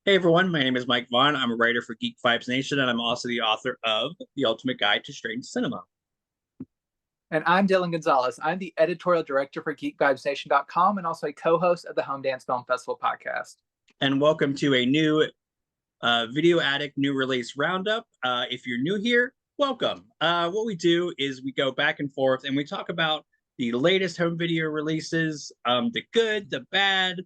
Hey everyone, my name is Mike Vaughn. I'm a writer for Geek Vibes Nation, and I'm also the author of The Ultimate Guide to Strange Cinema. And I'm Dillon Gonzalez. I'm the editorial director for GeekVibesNation.com and also a co-host of the Home Dance Film Festival podcast. And welcome to a new Video Addict new release roundup. If you're new here, welcome. What we do is we go back and forth and we talk about the latest home video releases, the good, the bad,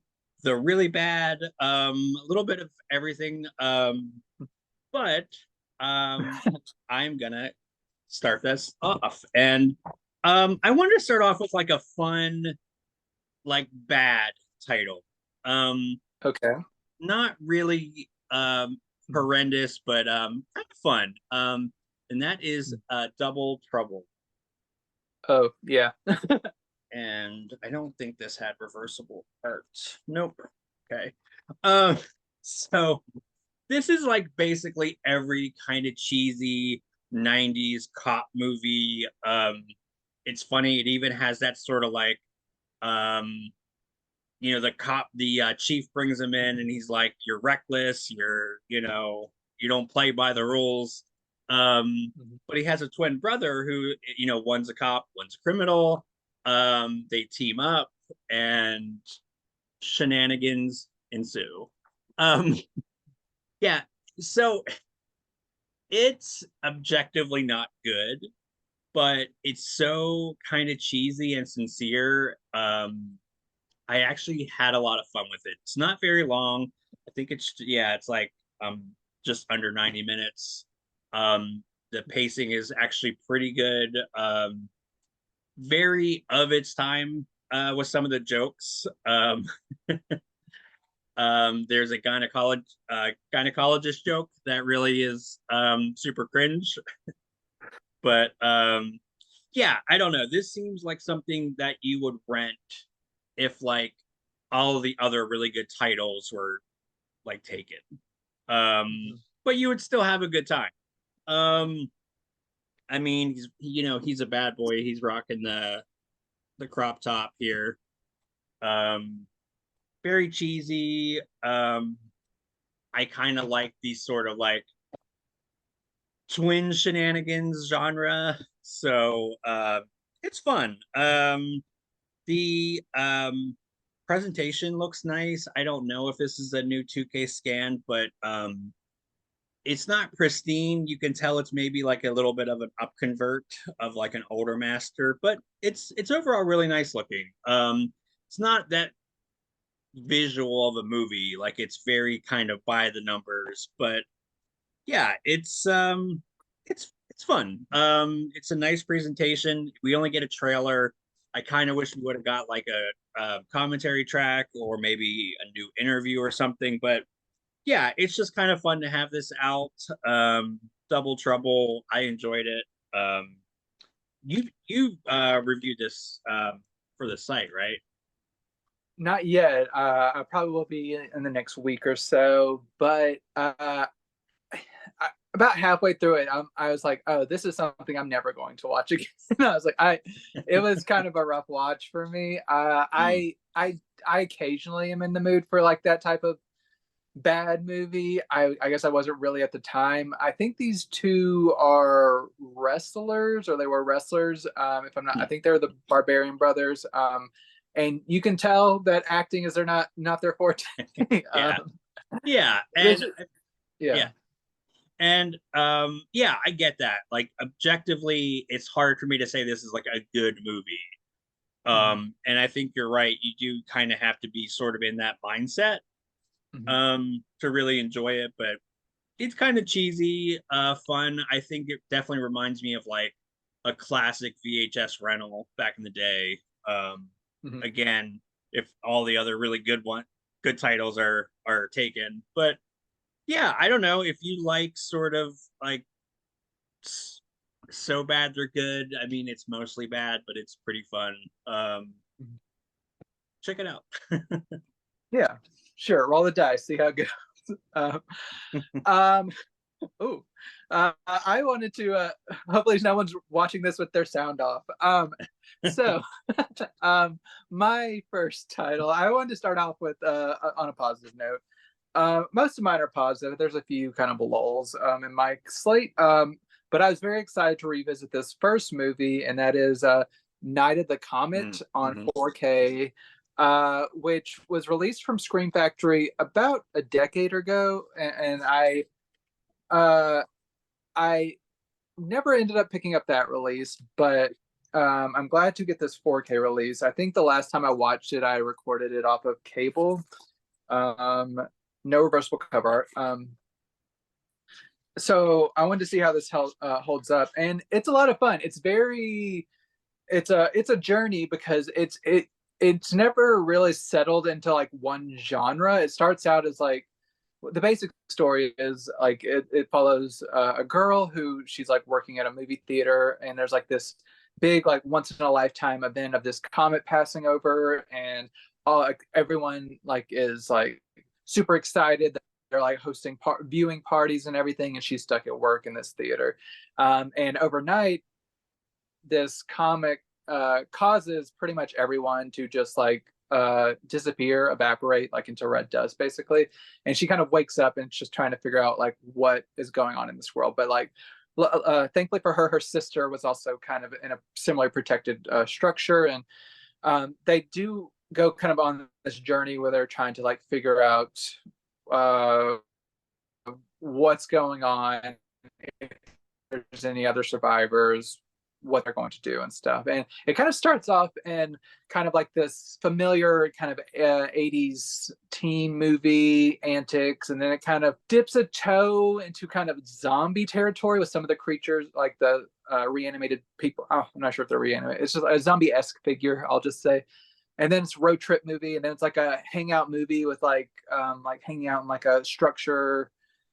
the really bad, a little bit of everything. But I'm gonna start this off, and I wanted to start off with like a fun, like bad title. Okay. Not really horrendous, but kind of fun. And that is Double Trouble. Oh, yeah. And I don't think this had reversible art. Nope. Okay. Um, so this is like basically every kind of cheesy 90s cop movie. It's funny, it even has that sort of like the cop, the chief brings him in and he's like, you're reckless, you don't play by the rules. But he has a twin brother who, one's a cop, one's a criminal. They team up and shenanigans ensue. Um, yeah, so it's objectively not good, but it's so kind of cheesy and sincere. I actually had a lot of fun with it. It's not very long. I think it's like just under 90 minutes. The pacing is actually pretty good. Very of its time with some of the jokes. There's a gynecologist joke that really is super cringe. But yeah, I don't know. This seems like something that you would rent if like all of the other really good titles were like taken. But you would still have a good time. I mean, he's a bad boy. He's rocking the crop top here. Very cheesy. I kind of like these sort of like twin shenanigans genre. So it's fun. The presentation looks nice. I don't know if this is a new 2K scan, but it's not pristine. You can tell it's maybe like a little bit of an up convert of like an older master, but it's overall really nice looking. It's not that visual of a movie, like it's very kind of by the numbers, but yeah, it's fun. It's a nice presentation. We only get a trailer. I kind of wish we would have got like a commentary track or maybe a new interview or something, but yeah, it's just kind of fun to have this out. Double Trouble, I enjoyed it. You reviewed this for the site, right? Not yet. I probably will be in the next week or so, but about halfway through it, I was like, "Oh, this is something I'm never going to watch again." I was like, it was kind of a rough watch for me. I occasionally am in the mood for like that type of bad movie. I guess I wasn't really at the time. I think these two are wrestlers, or they were wrestlers. If I'm not, I think they're the Barbarian Brothers. And you can tell that acting is not their forte. Yeah, yeah, and yeah. yeah. And yeah, I get that. Like objectively, it's hard for me to say this is like a good movie. And I think you're right. You do kind of have to be sort of in that mindset to really enjoy it, but it's kind of cheesy, fun. I think it definitely reminds me of like a classic VHS rental back in the day. Again, if all the other really good titles are taken, but yeah, I don't know if you like sort of like so bad they're good. I mean, it's mostly bad, but it's pretty fun. Check it out. Yeah, sure. Roll the dice, see how it goes. Oh, I wanted to. Hopefully, no one's watching this with their sound off. So, my first title, I wanted to start off with on a positive note. Most of mine are positive. There's a few kind of lulls in my slate. But I was very excited to revisit this first movie, and that is Night of the Comet on 4K, which was released from Scream Factory about a decade ago, and I never ended up picking up that release, but I'm glad to get this 4K release. I think the last time I watched it, I recorded it off of cable. No reversible cover art. So I wanted to see how this holds up, and it's a lot of fun. It's a journey because it's never really settled into like one genre. It starts out as like, the basic story is like it follows a girl who she's like working at a movie theater, and there's like this big like once in a lifetime event of this comet passing over, and everyone like is like super excited. They're like hosting viewing parties and everything, and she's stuck at work in this theater. And overnight, this comet causes pretty much everyone to just like disappear, evaporate like into red dust, basically. And she kind of wakes up and just trying to figure out like what is going on in this world. But like, thankfully for her, her sister was also kind of in a similarly protected structure, and they do go kind of on this journey where they're trying to like figure out what's going on, if there's any other survivors, what they're going to do and stuff. And it kind of starts off in kind of like this familiar kind of 80s teen movie antics, and then it kind of dips a toe into kind of zombie territory with some of the creatures, like the reanimated people. Oh, I'm not sure if they're reanimated. It's just a zombie-esque figure, I'll just say. And then it's a road trip movie, and then it's like a hangout movie with like hanging out in like a structure,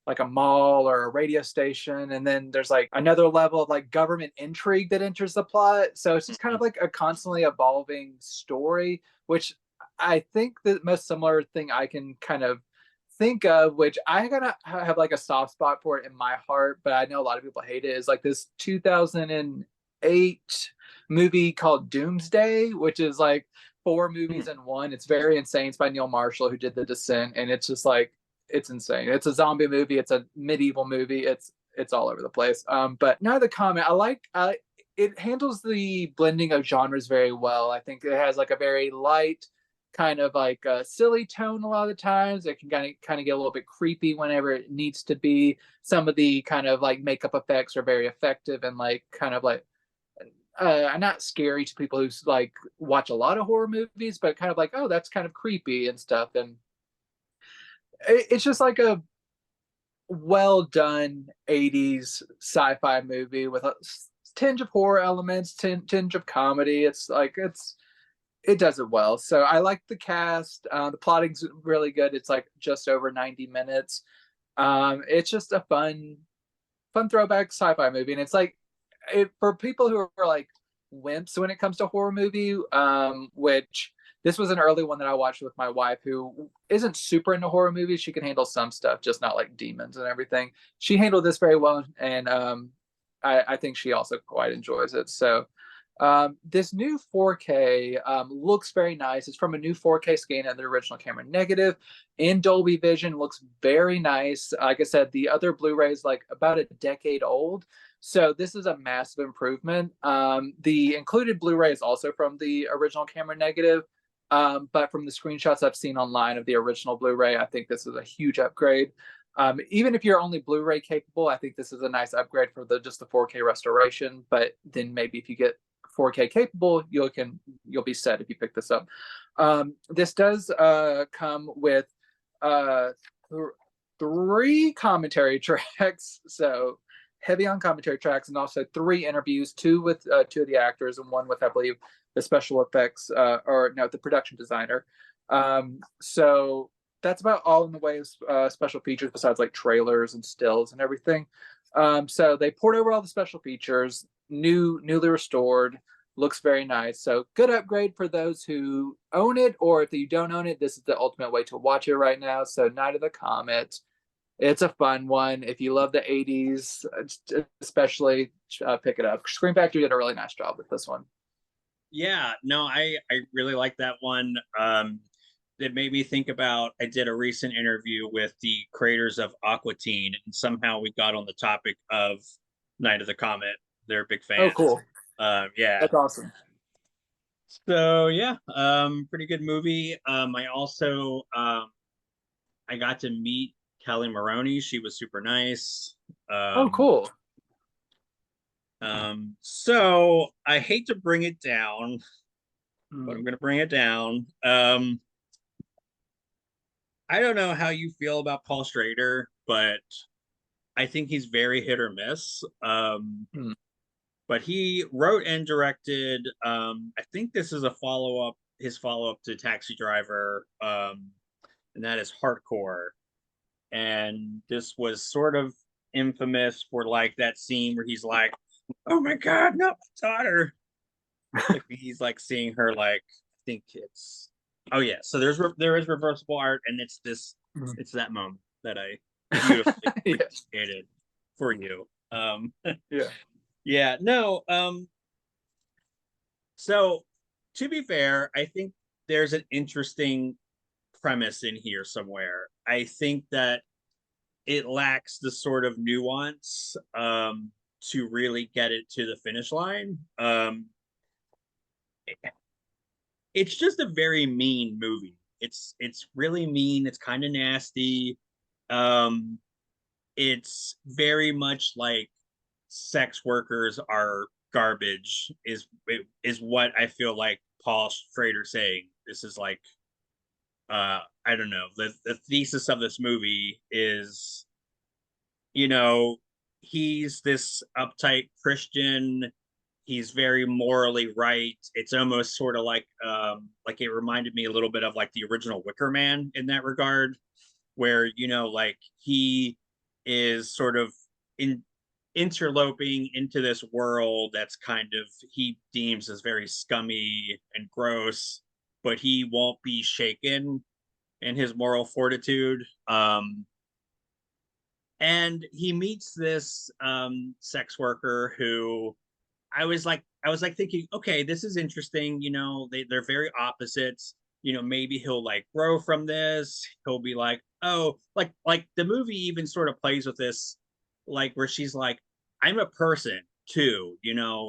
like a mall or a radio station. And then there's like another level of like government intrigue that enters the plot. So it's just kind of like a constantly evolving story, which I think the most similar thing I can kind of think of, which I gotta have like a soft spot for it in my heart, but I know a lot of people hate it, is like this 2008 movie called Doomsday, which is like 4 movies in one. It's very insane. It's by Neil Marshall, who did The Descent, and it's just like, it's insane. It's a zombie movie. It's a medieval movie. It's all over the place. But Night of the Comet, it handles the blending of genres very well. I think it has like a very light kind of like a silly tone a lot of the times. It can kind of get a little bit creepy whenever it needs to be. Some of the kind of like makeup effects are very effective and like kind of like not scary to people who like watch a lot of horror movies, but kind of like, oh, that's kind of creepy and stuff. And it's just like a well done 80s sci-fi movie with a tinge of horror elements, tinge of comedy. It's like it does it well. So I like the cast. The plotting's really good. It's like just over 90 minutes. It's just a fun throwback sci-fi movie, and it's like for people who are like wimps when it comes to horror movie, which this was an early one that I watched with my wife, who isn't super into horror movies. She can handle some stuff, just not like demons and everything. She handled this very well, and I think she also quite enjoys it. So this new 4K looks very nice. It's from a new 4K scan of the original camera negative in Dolby Vision. Looks very nice. Like I said, the other Blu-ray is like about a decade old. So this is a massive improvement. The included Blu-ray is also from the original camera negative. But from the screenshots I've seen online of the original Blu-ray, I think this is a huge upgrade. Even if you're only Blu-ray capable, I think this is a nice upgrade for just the 4K restoration. But then maybe if you get 4K capable, you'll be set if you pick this up. This does come with 3 commentary tracks, so heavy on commentary tracks, and also 3 interviews, 2 with 2 of the actors and 1 with, I believe, the special effects the production designer. So that's about all in the way of special features, besides like trailers and stills and everything. So they poured over all the special features, newly restored, looks very nice. So good upgrade for those who own it, or if you don't own it, this is the ultimate way to watch it right now. So Night of the Comet, it's a fun one. If you love the 80s, especially, pick it up. Scream Factory did a really nice job with this one. Yeah, no, I really like that one. it made me think about, I did a recent interview with the creators of Aqua Teen, and somehow we got on the topic of Night of the Comet. They're big Oh, fans. cool. Yeah. That's awesome. So yeah, pretty good movie. I also I got to meet Kelly Maroney. She was super nice. Oh, Um, cool. so I hate to bring it down, but I'm Mm. gonna bring it down. I don't know how you feel about Paul Schrader, but I think he's very hit or miss. Mm. But he wrote and directed. I think this is a follow up, his follow up to Taxi Driver, and that is Hardcore. And this was sort of infamous for like that scene where he's like, "Oh my God, not my daughter!" Like he's like seeing her like, I think it's, oh yeah. So there is reversible art, and it's this, Mm. it's that moment that I beautifully Yeah. created for you. Yeah. Yeah, no. So to be fair, I think there's an interesting premise in here somewhere. I think that it lacks the sort of nuance to really get it to the finish line. It's just a very mean movie. It's really mean. It's kind of nasty. Um, it's very much like sex workers are garbage is what I feel like Paul Schrader saying. This is like I don't know. The thesis of this movie is, you know, he's this uptight Christian. He's very morally right. It's almost sort of like it reminded me a little bit of like the original Wicker Man in that regard, where like he is sort of in interloping into this world that's kind of he deems as very scummy and gross, but he won't be shaken in his moral fortitude. And he meets this sex worker who I was like thinking, okay, this is interesting. They're very opposites. Maybe he'll like grow from this. He'll be like, oh, like the movie even sort of plays with this, like where she's like, I'm a person too.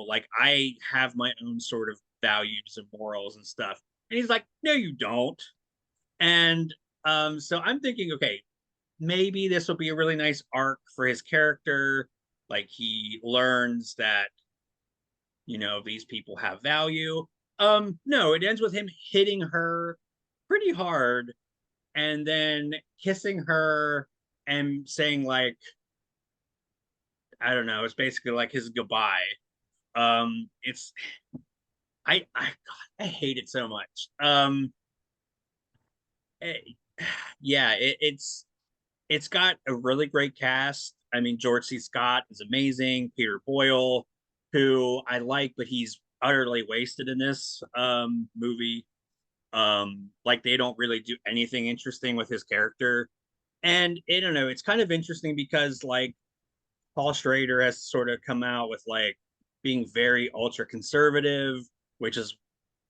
Like I have my own sort of values and morals and stuff. And he's like, no, you don't. And so I'm thinking, okay, maybe this will be a really nice arc for his character. Like he learns that these people have value. No, it ends with him hitting her pretty hard and then kissing her and saying like, I don't know, it's basically like his goodbye. It's I God, I hate it so much. It, yeah, it's got a really great cast. I mean, George C. Scott is amazing. Peter Boyle, who I like, but he's utterly wasted in this movie. Like they don't really do anything interesting with his character. And I don't know, it's kind of interesting because like Paul Schrader has sort of come out with like being very ultra conservative, which is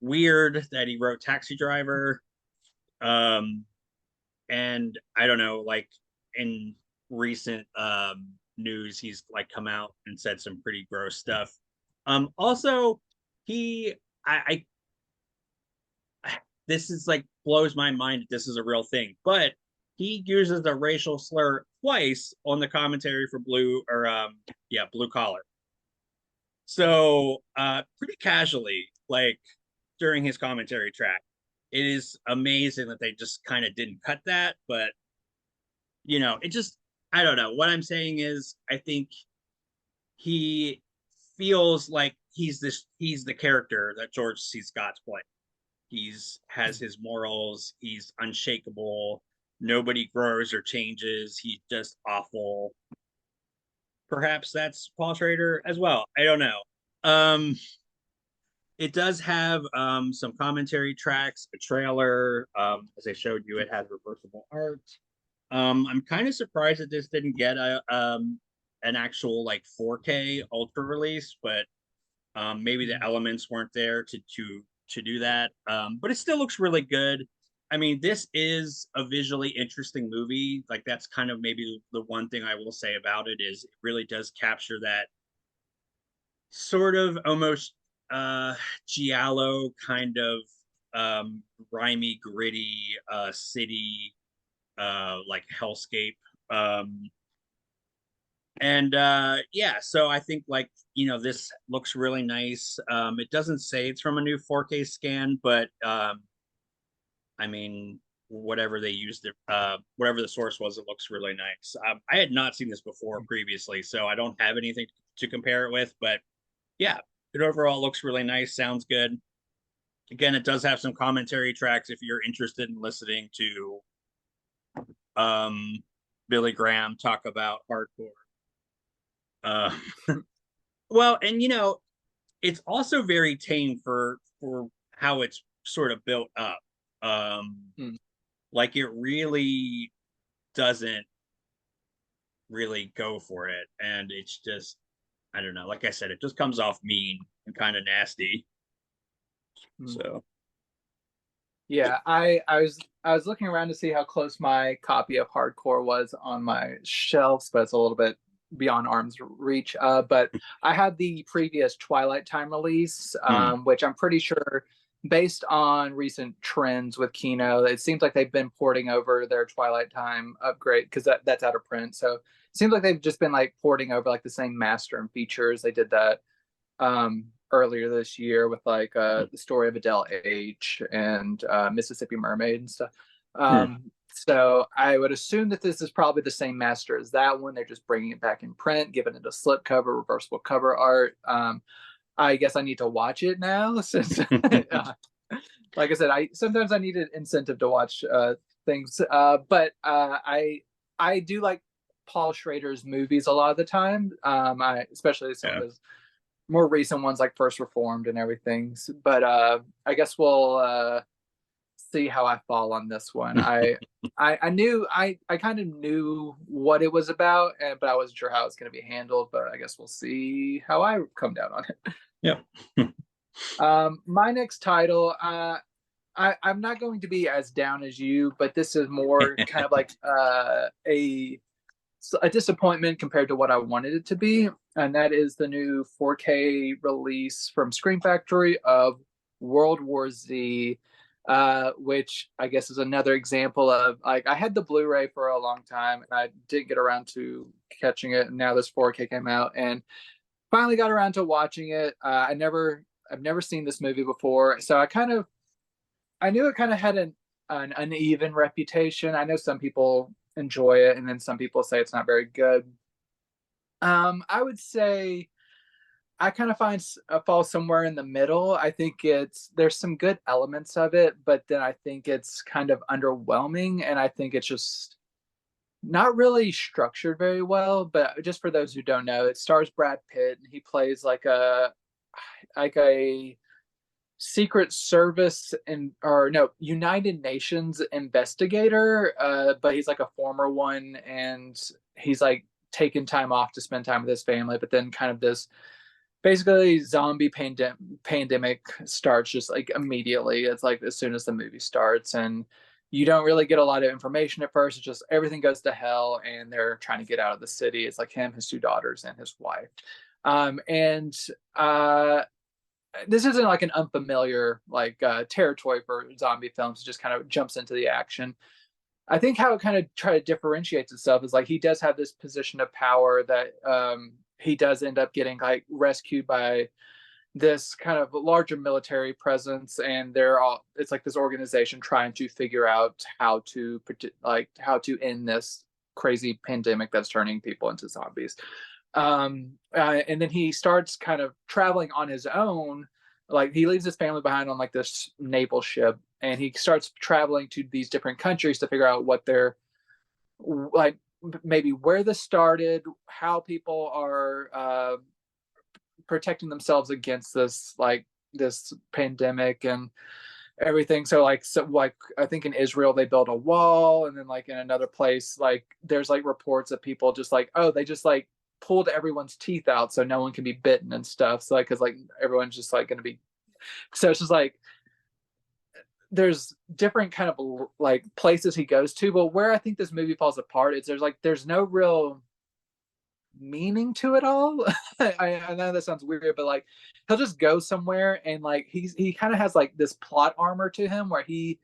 weird that he wrote Taxi Driver. Um, and I don't know, like in recent news, he's like come out and said some pretty gross stuff. Also, he, this is like blows my mind that this is a real thing, but he uses the racial slur twice on the commentary for Blue Collar. So pretty casually, like during his commentary track. It is amazing that they just kind of didn't cut that, but it just, I don't know. What I'm saying is I think he feels like he's the character that George C. Scott's playing. He's has his morals, he's unshakable, nobody grows or changes, he's just awful. Perhaps that's Paul Schrader as well. I don't know. Um it does have some commentary tracks, a trailer. As I showed you, it has reversible art. I'm kind of surprised that this didn't get a an actual like 4K ultra release, but maybe the elements weren't there to do that. But it still looks really good. I mean, this is a visually interesting movie. Like that's kind of maybe the one thing I will say about it is it really does capture that sort of almost giallo kind of grimy, gritty city like hellscape. Um and yeah, so I think like this looks really nice. It doesn't say it's from a new 4K scan, but I mean, whatever they used, whatever the source was, it looks really nice. I had not seen this before previously, so I don't have anything to compare it with. But yeah, it overall looks really nice. Sounds good. Again, it does have some commentary tracks if you're interested in listening to um, Billy Graham talk about hardcore. Uh, well, and it's also very tame for how it's sort of built up. Hmm. Like it really doesn't really go for it, and it's just I don't know. Like I said, it just comes off mean and kind of nasty. Hmm. So Yeah, I was looking around to see how close my copy of Hardcore was on my shelves, but it's a little bit beyond arm's reach. But I had the previous Twilight Time release, which I'm pretty sure, based on recent trends with Kino, it seems like they've been porting over their Twilight Time upgrade because that's out of print. So it seems like they've just been like porting over like the same master and features. They did that earlier this year with like the story of Adele H and Mississippi Mermaid and stuff. So I would assume that this is probably the same master as that one. They're just bringing it back in print, giving it a slip cover, reversible cover art. I guess I need to watch it now since, like I said, I sometimes I need an incentive to watch things. But I do like Paul Schrader's movies a lot of the time. I especially some of his more recent ones like First Reformed and everything. But I guess we'll see how I fall on this one. I knew I kind of knew what it was about, but I wasn't sure how it's going to be handled. But I guess we'll see how I come down on it. yeah. My next title, I'm not going to be as down as you, but this is more kind of like a disappointment compared to what I wanted it to be, and that is the new 4K release from Scream Factory of World War Z, which I guess is another example of like I had the Blu-ray for a long time and I didn't get around to catching it, and now this 4K came out and finally got around to watching it. I've never seen this movie before, so I knew it kind of had an uneven reputation. I know some people enjoy it, and then some people say it's not very good. I would say I kind of fall somewhere in the middle. I think there's some good elements of it, but then I think it's kind of underwhelming, and I think it's just not really structured very well. But just for those who don't know, it stars Brad Pitt, and he plays like a Secret Service or no, United Nations investigator, but he's like a former one, and he's like taking time off to spend time with his family. But then kind of this basically zombie pandemic starts just like immediately. It's like as soon as the movie starts, and you don't really get a lot of information at first. It's just everything goes to hell, and they're trying to get out of the city. It's like him, his two daughters, and his wife. And this isn't like an unfamiliar like territory for zombie films. It just kind of jumps into the action. I think how it kind of try to differentiates itself is like he does have this position of power that he does end up getting like rescued by this kind of larger military presence, and it's like this organization trying to figure out how to end this crazy pandemic that's turning people into zombies. And then he starts kind of traveling on his own. Like he leaves his family behind on like this naval ship, and he starts traveling to these different countries to figure out what they're like, maybe where this started, how people are protecting themselves against this pandemic and everything. So like I think in Israel they built a wall, and then like in another place like there's like reports of people just like, oh, they just like pulled everyone's teeth out so no one can be bitten and stuff. So like because like everyone's just like going to be, so it's just like there's different kind of like places he goes to, but where I think this movie falls apart is there's no real meaning to it all. I know that sounds weird, but like he'll just go somewhere and like he kind of has like this plot armor to him where he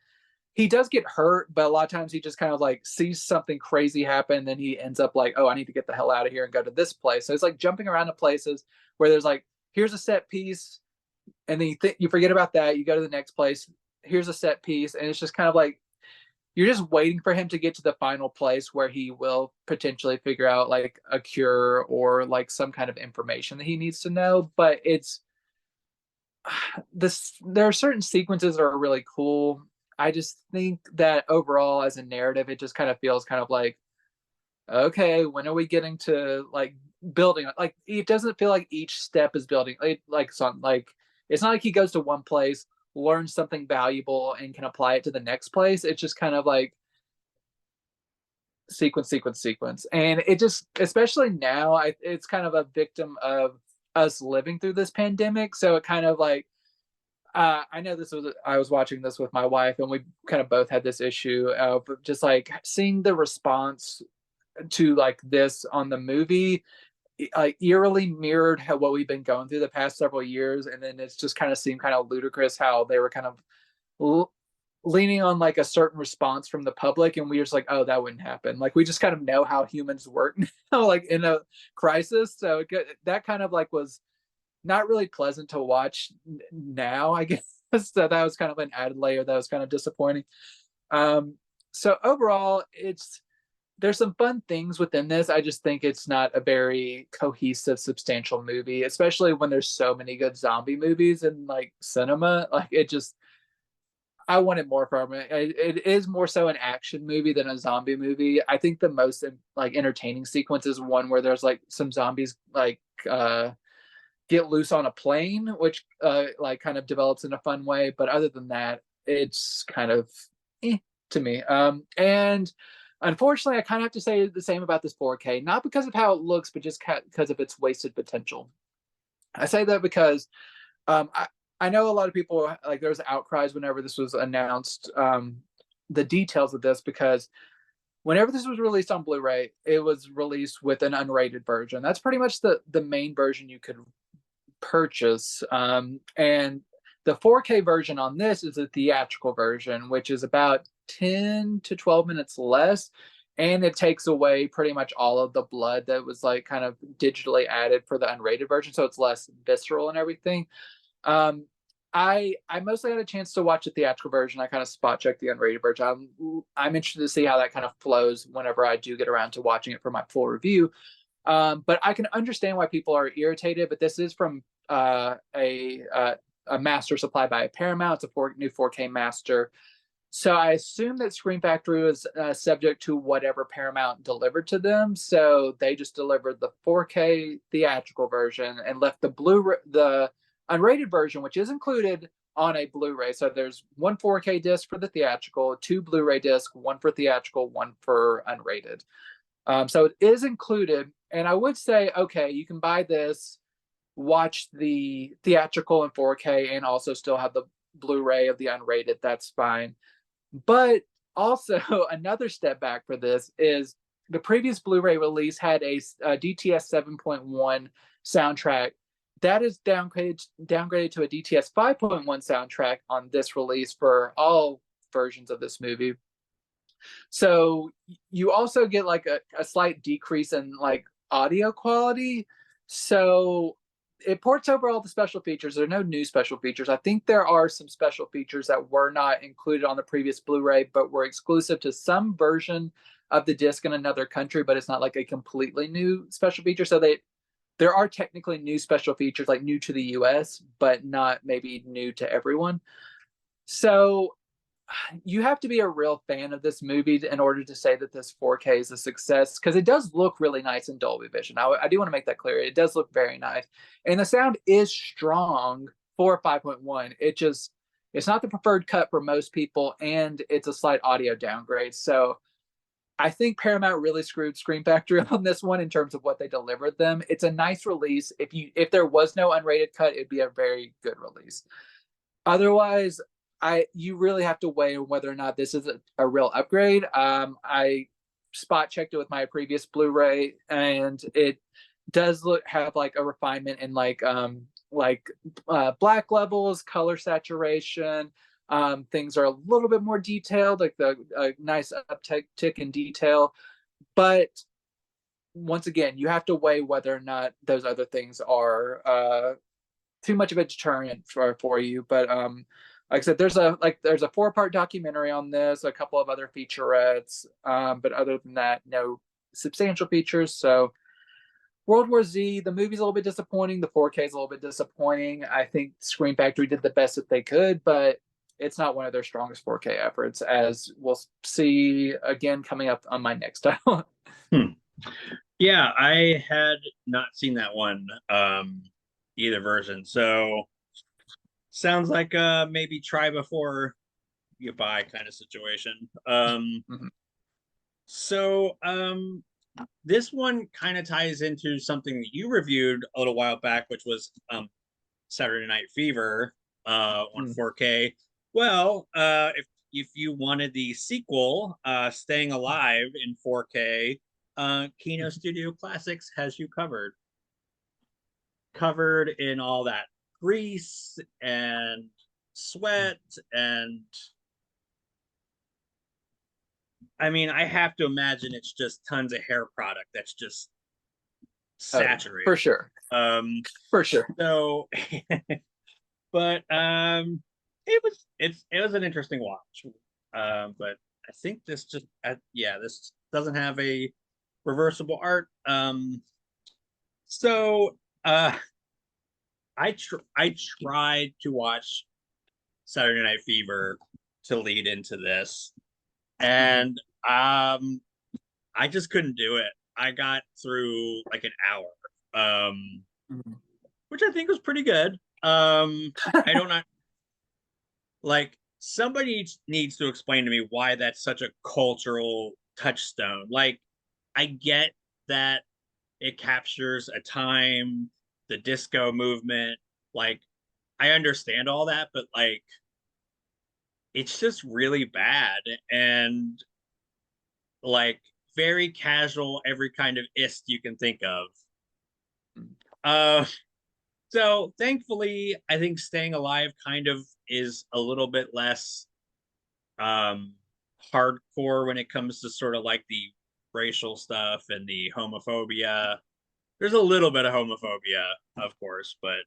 does get hurt, but a lot of times he just kind of like sees something crazy happen, then he ends up like, oh, I need to get the hell out of here and go to this place. So it's like jumping around to places where there's like, here's a set piece, and then you forget about that, you go to the next place, here's a set piece, and it's just kind of like you're just waiting for him to get to the final place where he will potentially figure out like a cure or like some kind of information that he needs to know. But it's this, there are certain sequences that are really cool. I just think that overall as a narrative it just kind of feels kind of like, okay, when are we getting to like building, like it doesn't feel like each step is building like something like, it's not like he goes to one place, learns something valuable and can apply it to the next place. It's just kind of like sequence, and it just, especially now, it's kind of a victim of us living through this pandemic. So it kind of like, I know I was watching this with my wife and we kind of both had this issue of just like seeing the response to like this on the movie, like eerily mirrored what we've been going through the past several years. And then it's just kind of seemed kind of ludicrous how they were kind of leaning on like a certain response from the public. And we were just like, oh, that wouldn't happen. Like, we just kind of know how humans work now, like in a crisis. So that kind of like was not really pleasant to watch now, I guess. So that was kind of an added layer that was kind of disappointing. So overall, there's some fun things within this. I just think it's not a very cohesive, substantial movie, especially when there's so many good zombie movies in like cinema. Like I wanted more from it. It is more so an action movie than a zombie movie. I think the most like entertaining sequence is one where there's like some zombies like get loose on a plane, which like kind of develops in a fun way. But other than that, it's kind of to me. And unfortunately, I kind of have to say the same about this 4K, not because of how it looks, but just because of its wasted potential. I say that because I know a lot of people, like there was outcries whenever this was announced, the details of this, because whenever this was released on Blu-ray, it was released with an unrated version. That's pretty much the main version you could purchase. And the 4K version on this is a theatrical version, which is about 10 to 12 minutes less. And it takes away pretty much all of the blood that was like kind of digitally added for the unrated version. So it's less visceral and everything. I mostly had a chance to watch the theatrical version. I kind of spot checked the unrated version. I'm interested to see how that kind of flows whenever I do get around to watching it for my full review. But I can understand why people are irritated. But this is from a master supplied by Paramount. It's a new 4K master. So I assume that Screen Factory was subject to whatever Paramount delivered to them. So they just delivered the 4K theatrical version and left the unrated version, which is included on a Blu-ray. So there's one 4K disc for the theatrical, two Blu-ray discs, one for theatrical, one for unrated. So it is included. And I would say, okay, you can buy this, watch the theatrical in 4K, and also still have the Blu-ray of the unrated. That's fine. But also another step back for this is the previous Blu-ray release had a DTS 7.1 soundtrack. That is downgraded to a DTS 5.1 soundtrack on this release for all versions of this movie. So you also get like a slight decrease in like audio quality. So it ports over all the special features. There are no new special features. I think there are some special features that were not included on the previous Blu-ray, but were exclusive to some version of the disc in another country, but it's not like a completely new special feature. So there are technically new special features, like new to the US, but not maybe new to everyone. So you have to be a real fan of this movie in order to say that this 4K is a success, because it does look really nice in Dolby Vision. I do want to make that clear. It does look very nice. And the sound is strong for 5.1. It's not the preferred cut for most people, and it's a slight audio downgrade. So I think Paramount really screwed Screen Factory on this one in terms of what they delivered them. It's a nice release. If there was no unrated cut, it'd be a very good release. Otherwise, you really have to weigh whether or not this is a real upgrade. I spot checked it with my previous Blu-ray, and it does have like a refinement in like black levels, color saturation. Things are a little bit more detailed, like the nice uptick in detail. But once again, you have to weigh whether or not those other things are too much of a deterrent for you. But like I said, there's a 4-part documentary on this, a couple of other featurettes, but other than that, no substantial features. So World War Z, the movie's a little bit disappointing. The 4K is a little bit disappointing. I think Screen Factory did the best that they could, but it's not one of their strongest 4K efforts, as we'll see again coming up on my next title. Yeah, I had not seen that one, either version. So sounds like maybe try before you buy kind of situation. So this one kind of ties into something that you reviewed a little while back, which was Saturday Night Fever on 4K. Well, if you wanted the sequel, Staying Alive in 4K, Kino Studio Classics has you covered in all that grease and sweat, and I mean, I have to imagine it's just tons of hair product that's just saturated. For sure. For sure. So but it was an interesting watch. But I think this just this doesn't have a reversible art. So I tried to watch Saturday Night Fever to lead into this, and I just couldn't do it. I got through like an hour, which I think was pretty good. I don't know, like somebody needs to explain to me why that's such a cultural touchstone. Like, I get that it captures a time, the disco movement, like I understand all that, but like it's just really bad and like very casual, every kind of ist you can think of. So thankfully, I think Staying Alive kind of is a little bit less hardcore when it comes to sort of like the racial stuff and the homophobia. There's a little bit of homophobia, of course, but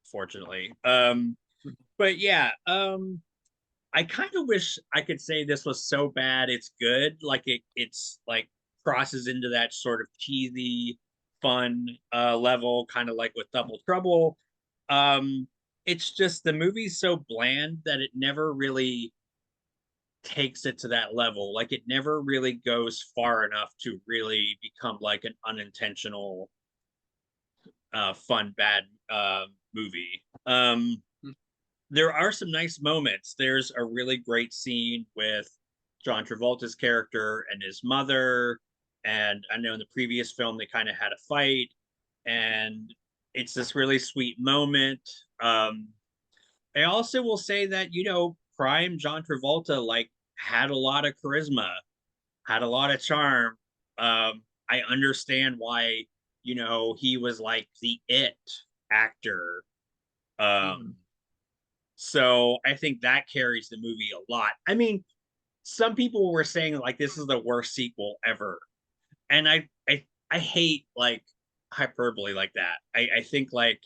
fortunately. But yeah, I kind of wish I could say this was so bad it's good. Like it's like crosses into that sort of cheesy, fun level, kind of like with Double Trouble. It's just the movie's so bland that it never really takes it to that level. Like it never really goes far enough to really become like an unintentional, fun, bad movie. There are some nice moments. There's a really great scene with John Travolta's character and his mother. And I know in the previous film they kind of had a fight, and it's this really sweet moment. I also will say that, prime John Travolta like had a lot of charisma, had a lot of charm. I understand why, he was like the it actor. So I think that carries the movie a lot. I mean, some people were saying like this is the worst sequel ever, and I hate like hyperbole like that. I think like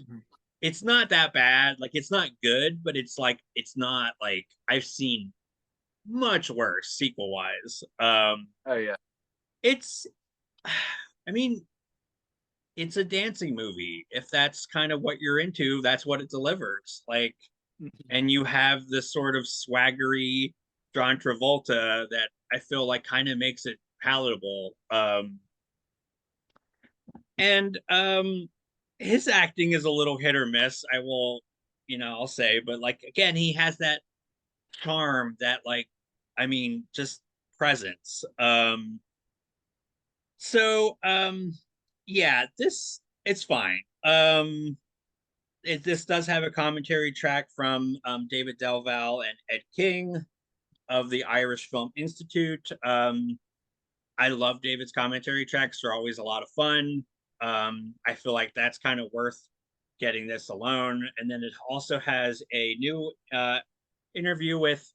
it's not that bad. Like it's not good, but it's like it's not like I've seen much worse sequel wise. Oh yeah. It's I mean, it's a dancing movie. If that's kind of what you're into, that's what it delivers. Like, and you have this sort of swaggery John Travolta that I feel like kind of makes it palatable. And his acting is a little hit or miss, I will, I'll say, but like again, he has that charm, that like, I mean, just presence. So yeah, it's fine. this does have a commentary track from David Delval and Ed King of the Irish Film Institute. I love David's commentary tracks; they're always a lot of fun. I feel like that's kind of worth getting this alone. And then it also has a new interview with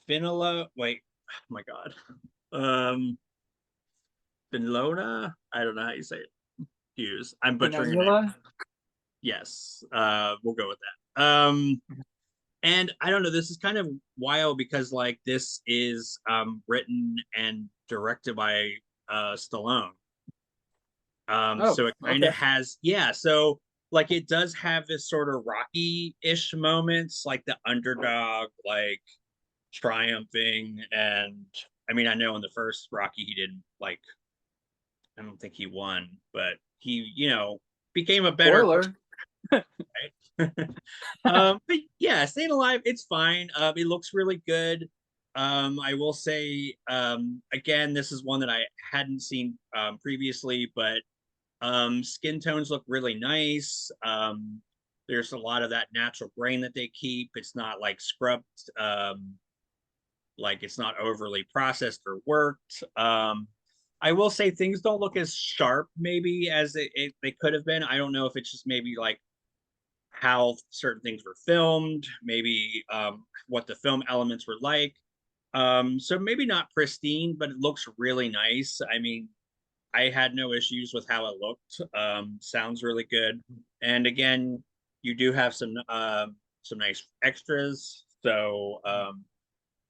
Finola. Wait, oh my God, um, Finlona. I don't know how you say it. Hughes. I'm butchering her name. Phenomena? Yes, we'll go with that. And I don't know, this is kind of wild because like this is written and directed by Stallone. Oh, So it kind okay. of has, yeah, so like it does have this sort of Rocky-ish moments, like the underdog, like triumphing. And I mean, I know in the first Rocky he didn't like, I don't think he won, but he, became a better person, Spoiler. right? But yeah, Staying Alive, it's fine. It looks really good. I will say, again, this is one that I hadn't seen previously, but skin tones look really nice. There's a lot of that natural grain that they keep. It's not like scrubbed, like it's not overly processed or worked. I will say things don't look as sharp maybe as they could have been. I don't know if it's just maybe like how certain things were filmed, maybe what the film elements were like. So maybe not pristine, but it looks really nice. I mean, I had no issues with how it looked. Sounds really good. And again, you do have some nice extras. So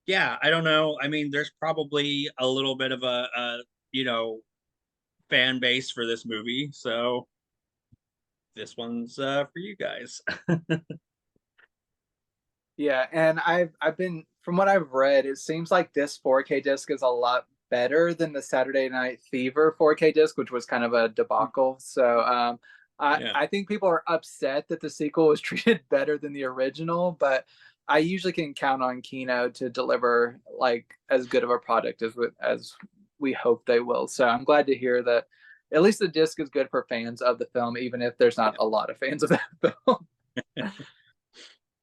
yeah, I don't know. I mean, there's probably a little bit of a you know fan base for this movie. So this one's for you guys. Yeah, and I've been from what I've read, it seems like this 4K disc is a lot better than the Saturday Night Fever 4K disc, which was kind of a debacle. So I Yeah. I think people are upset that the sequel was treated better than the original, but I usually can count on Kino to deliver like as good of a product as we hope they will. So I'm glad to hear that at least the disc is good for fans of the film, even if there's not a lot of fans of that film.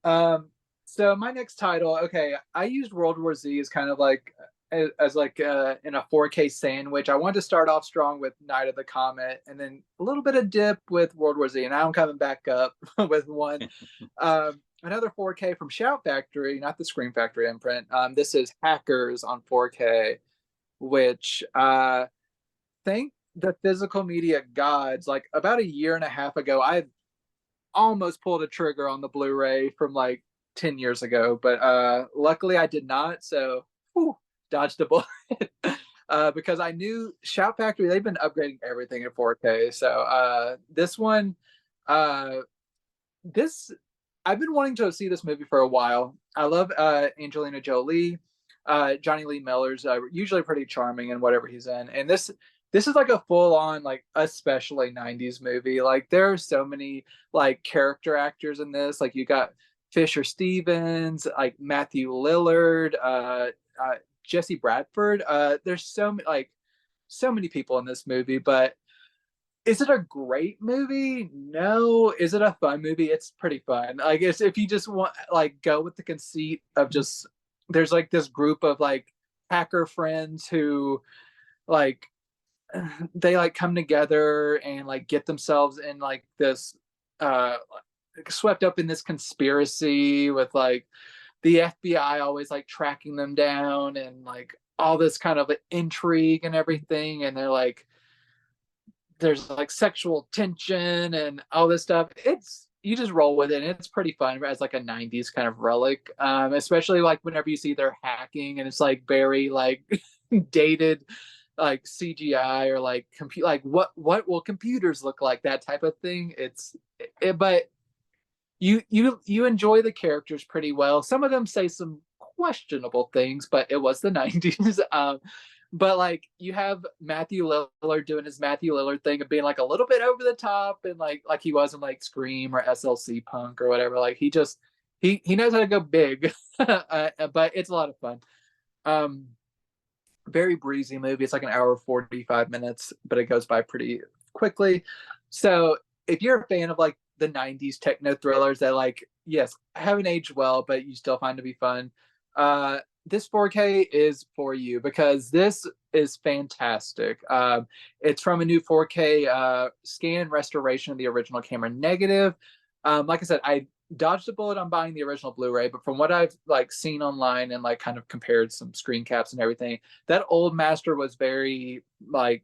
Um, so my next title, okay, I used World War Z as kind of like as like in a 4K sandwich. I wanted to start off strong with Night of the Comet, and then a little bit of dip with World War Z, and now I'm coming back up with one. Another 4K from Shout Factory, not the Scream Factory imprint. This is Hackers on 4K, which thank the physical media gods. Like about a year and a half ago, I almost pulled a trigger on the Blu-ray from like 10 years ago, but luckily I did not. So whew, dodged a bullet. Because I knew Shout Factory, they've been upgrading everything in 4K. So this one, uh, this I've been wanting to see this movie for a while. I love Angelina Jolie. Johnny Lee Miller's usually pretty charming in whatever he's in, and this is like a full on like especially 90s movie. Like there are so many like character actors in this. Like you got Fisher Stevens, like Matthew Lillard, Jesse Bradford. There's so many people in this movie, but is it a great movie? No. Is it a fun movie? It's pretty fun. I guess if you just want like go with the conceit of just there's like this group of like hacker friends who like they like come together and like get themselves in like this uh swept up in this conspiracy with like the FBI always like tracking them down and like all this kind of intrigue and everything, and they're like there's like sexual tension and all this stuff. It's you just roll with it, and it's pretty fun as like a 90s kind of relic, especially like whenever you see they're hacking and it's like very like dated like CGI or like compute like what will computers look like, that type of thing. But you enjoy the characters pretty well. Some of them say some questionable things, but it was the 90s. But like you have Matthew Lillard doing his Matthew Lillard thing of being like a little bit over the top and like he wasn't like Scream or SLC Punk or whatever. Like he knows how to go big, but it's a lot of fun. Um, Very breezy movie. It's like an hour 45 minutes, but it goes by pretty quickly. So if you're a fan of like the 90s techno thrillers that like, yes, haven't aged well, but you still find to be fun, this 4K is for you because this is fantastic. It's from a new 4K scan and restoration of the original camera negative. Like I said, I dodged a bullet on buying the original Blu-ray, but from what I've like seen online and like kind of compared some screen caps and everything, that old master was very like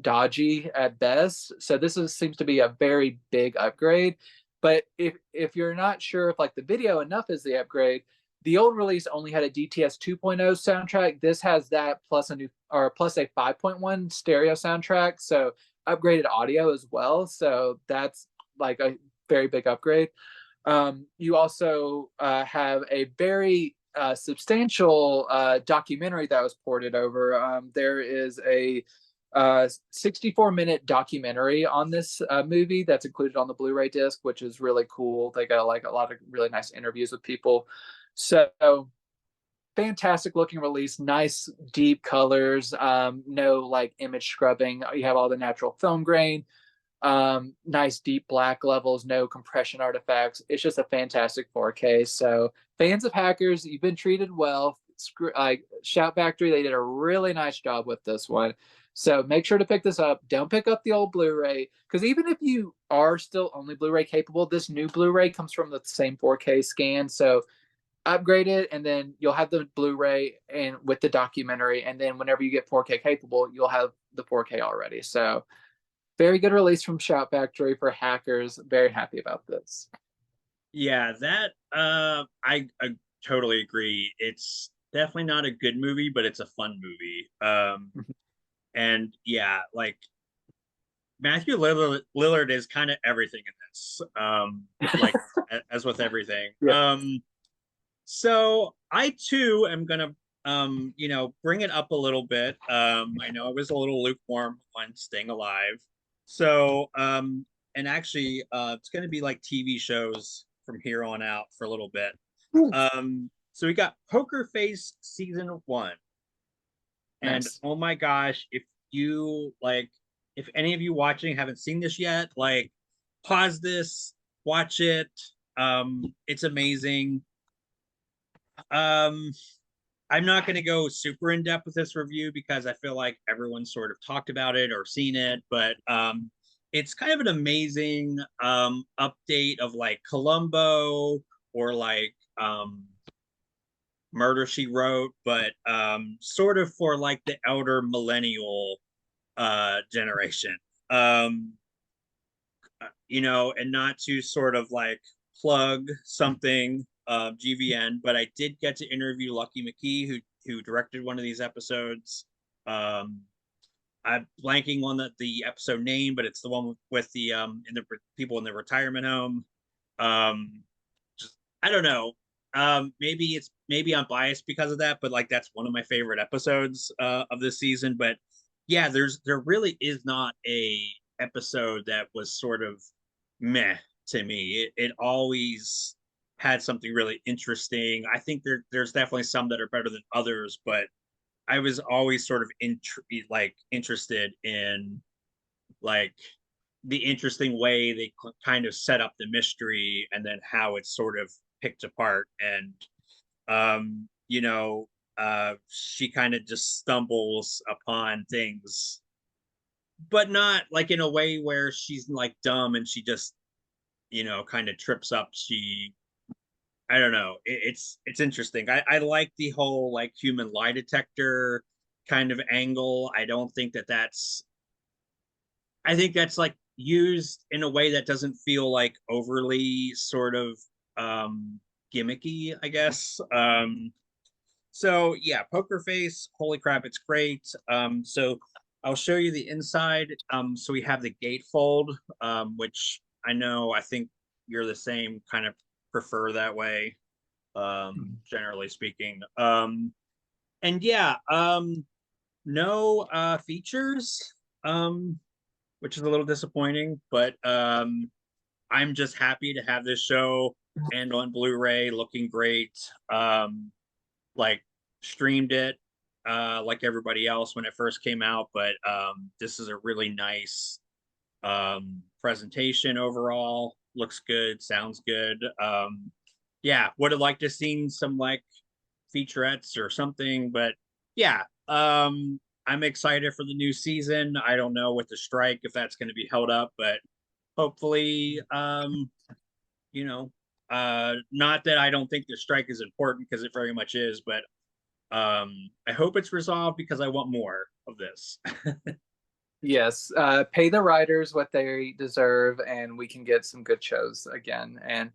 dodgy at best. So seems to be a very big upgrade. But if you're not sure if like the video enough is the upgrade, the old release only had a DTS 2.0 soundtrack. This has that plus a 5.1 stereo soundtrack. So upgraded audio as well. So that's like a very big upgrade. You also have a very substantial documentary that was ported over. There is a 64-minute documentary on this movie that's included on the Blu-ray disc, which is really cool. They got like a lot of really nice interviews with people. So fantastic looking release, nice deep colors, no like image scrubbing. You have all the natural film grain, nice deep black levels, no compression artifacts. It's just a fantastic 4K. So fans of Hackers, you've been treated well. Like Shout Factory, they did a really nice job with this one. So make sure to pick this up. Don't pick up the old Blu-ray, because even if you are still only Blu-ray capable, this new Blu-ray comes from the same 4K scan. So upgrade it, and then you'll have the Blu-ray and with the documentary, and then whenever you get 4K capable, you'll have the 4K already. So very good release from Shout Factory for Hackers. Very happy about this. Yeah, that I totally agree. It's definitely not a good movie, but it's a fun movie. And yeah, like Matthew Lillard is kind of everything in this. Like as with everything. Yeah. So I too am gonna bring it up a little bit. I know I was a little lukewarm on Staying Alive. So and actually it's gonna be like TV shows from here on out for a little bit. So we got Poker Face season 1. And Nice. oh my gosh, if any of you watching haven't seen this yet, like pause this, watch it. It's amazing. Um, I'm not going to go super in depth with this review because I feel like everyone sort of talked about it or seen it, but it's kind of an amazing update of like Columbo or like Murder She Wrote, but sort of for like the elder millennial generation. Um, and not to sort of like plug something GVN, but I did get to interview Lucky McKee, who directed one of these episodes. I'm blanking on the episode name, but it's the one with the in the people in the retirement home. Just I don't know. Maybe I'm biased because of that, but like that's one of my favorite episodes of this season. But yeah, there really is not a episode that was sort of meh to me. It always had something really interesting. I think there's definitely some that are better than others, but I was always sort of interested in like the interesting way they kind of set up the mystery and then how it's sort of picked apart. And she kind of just stumbles upon things, but not like in a way where she's like dumb and she just kind of trips up. I don't know. It's interesting. I like the whole like human lie detector kind of angle. I think that's like used in a way that doesn't feel like overly sort of gimmicky, I guess. So yeah, Poker Face, holy crap, it's great. So I'll show you the inside. So we have the gatefold, which I think you're the same, kind of prefer that way, generally speaking. And yeah, no features, which is a little disappointing, but I'm just happy to have this show and on Blu-ray looking great. Like streamed it like everybody else when it first came out, but this is a really nice Presentation overall looks good, sounds good. Yeah, would have liked to seen some like featurettes or something, but yeah, I'm excited for the new season. I don't know with the strike if that's going to be held up, but hopefully, you know, not that I don't think the strike is important because it very much is, but I hope it's resolved because I want more of this. Yes, pay the writers what they deserve, and we can get some good shows again. And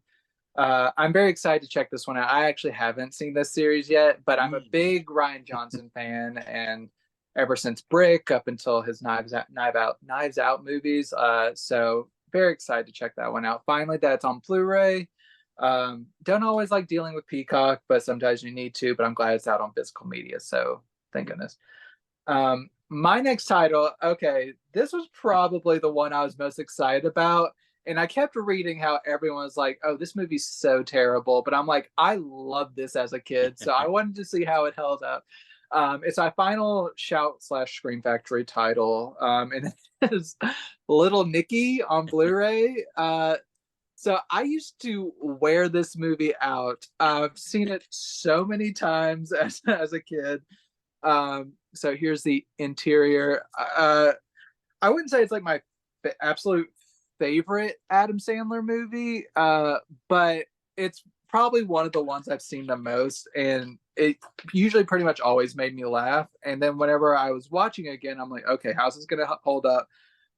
I'm very excited to check this one out. I actually haven't seen this series yet, but I'm a big Ryan Johnson fan, and ever since Brick up until his Knives Out movies. So very excited to check that one out. Finally, that's on Blu-ray. Don't always like dealing with Peacock, but sometimes you need to. But I'm glad it's out on physical media. So thank goodness. My next title, okay, this was probably the one I was most excited about. And I kept reading how everyone was like, oh, this movie's so terrible. But I'm like, I loved this as a kid. So I wanted to see how it held up. It's my final Shout / Scream Factory title. And it is Little Nicky on Blu-ray. So I used to wear this movie out. I've seen it so many times as a kid. So here's the interior. I wouldn't say it's like my absolute favorite Adam Sandler movie, but it's probably one of the ones I've seen the most, and it usually pretty much always made me laugh. And then whenever I was watching it again, I'm like, okay, how's this gonna hold up?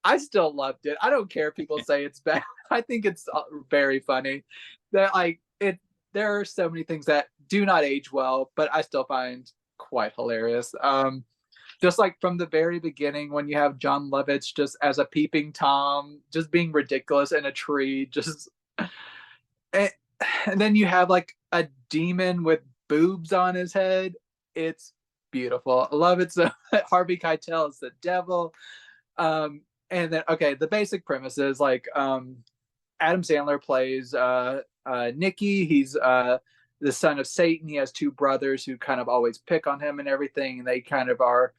I still loved it. I don't care if people say it's bad. I think it's very funny. That like it. There are so many things that do not age well, but I still find quite hilarious. Just like from the very beginning when you have John Lovitz just as a peeping Tom, just being ridiculous in a tree, just and then you have like a demon with boobs on his head. It's beautiful. I love it. So Harvey Keitel is the devil. And then okay, the basic premise is like Adam Sandler plays Nicky. He's the son of Satan. He has two brothers who kind of always pick on him and everything, and they kind of are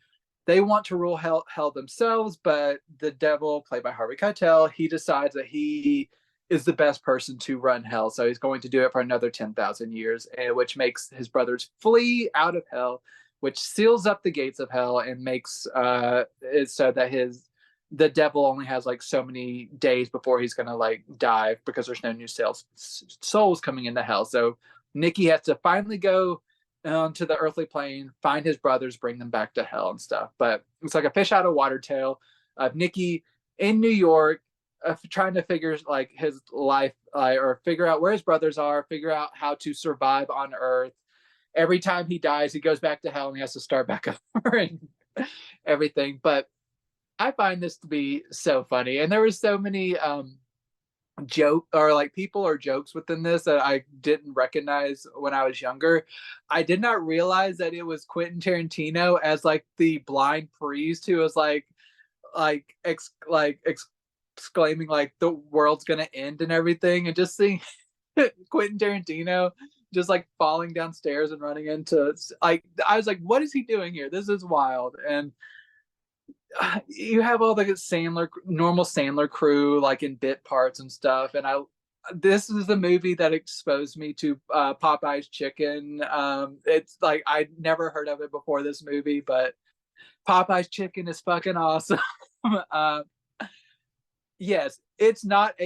they want to rule hell themselves, but the devil, played by Harvey Keitel, he decides that he is the best person to run hell. So he's going to do it for another 10,000 years, which makes his brothers flee out of hell, which seals up the gates of hell and makes it so that the devil only has like so many days before he's gonna like die because there's no new souls coming into hell. So Nicky has to finally go onto the earthly plane, find his brothers, bring them back to hell and stuff. But it's like a fish out of water tale of Nicky in New York, trying to figure like his life or figure out where his brothers are, figure out how to survive on Earth. Every time he dies, he goes back to hell and he has to start back over and everything. But I find this to be so funny, and there was so many joke or like people or jokes within this that I didn't recognize when I was younger. I did not realize that it was Quentin Tarantino as like the blind priest who was exclaiming like the world's gonna end and everything, and just seeing Quentin Tarantino just like falling downstairs and running into like I was like, what is he doing here? This is wild. And you have all the normal Sandler crew like in bit parts and stuff, and this is the movie that exposed me to Popeye's Chicken. It's like I'd never heard of it before this movie, but Popeye's Chicken is fucking awesome. Yes, it's not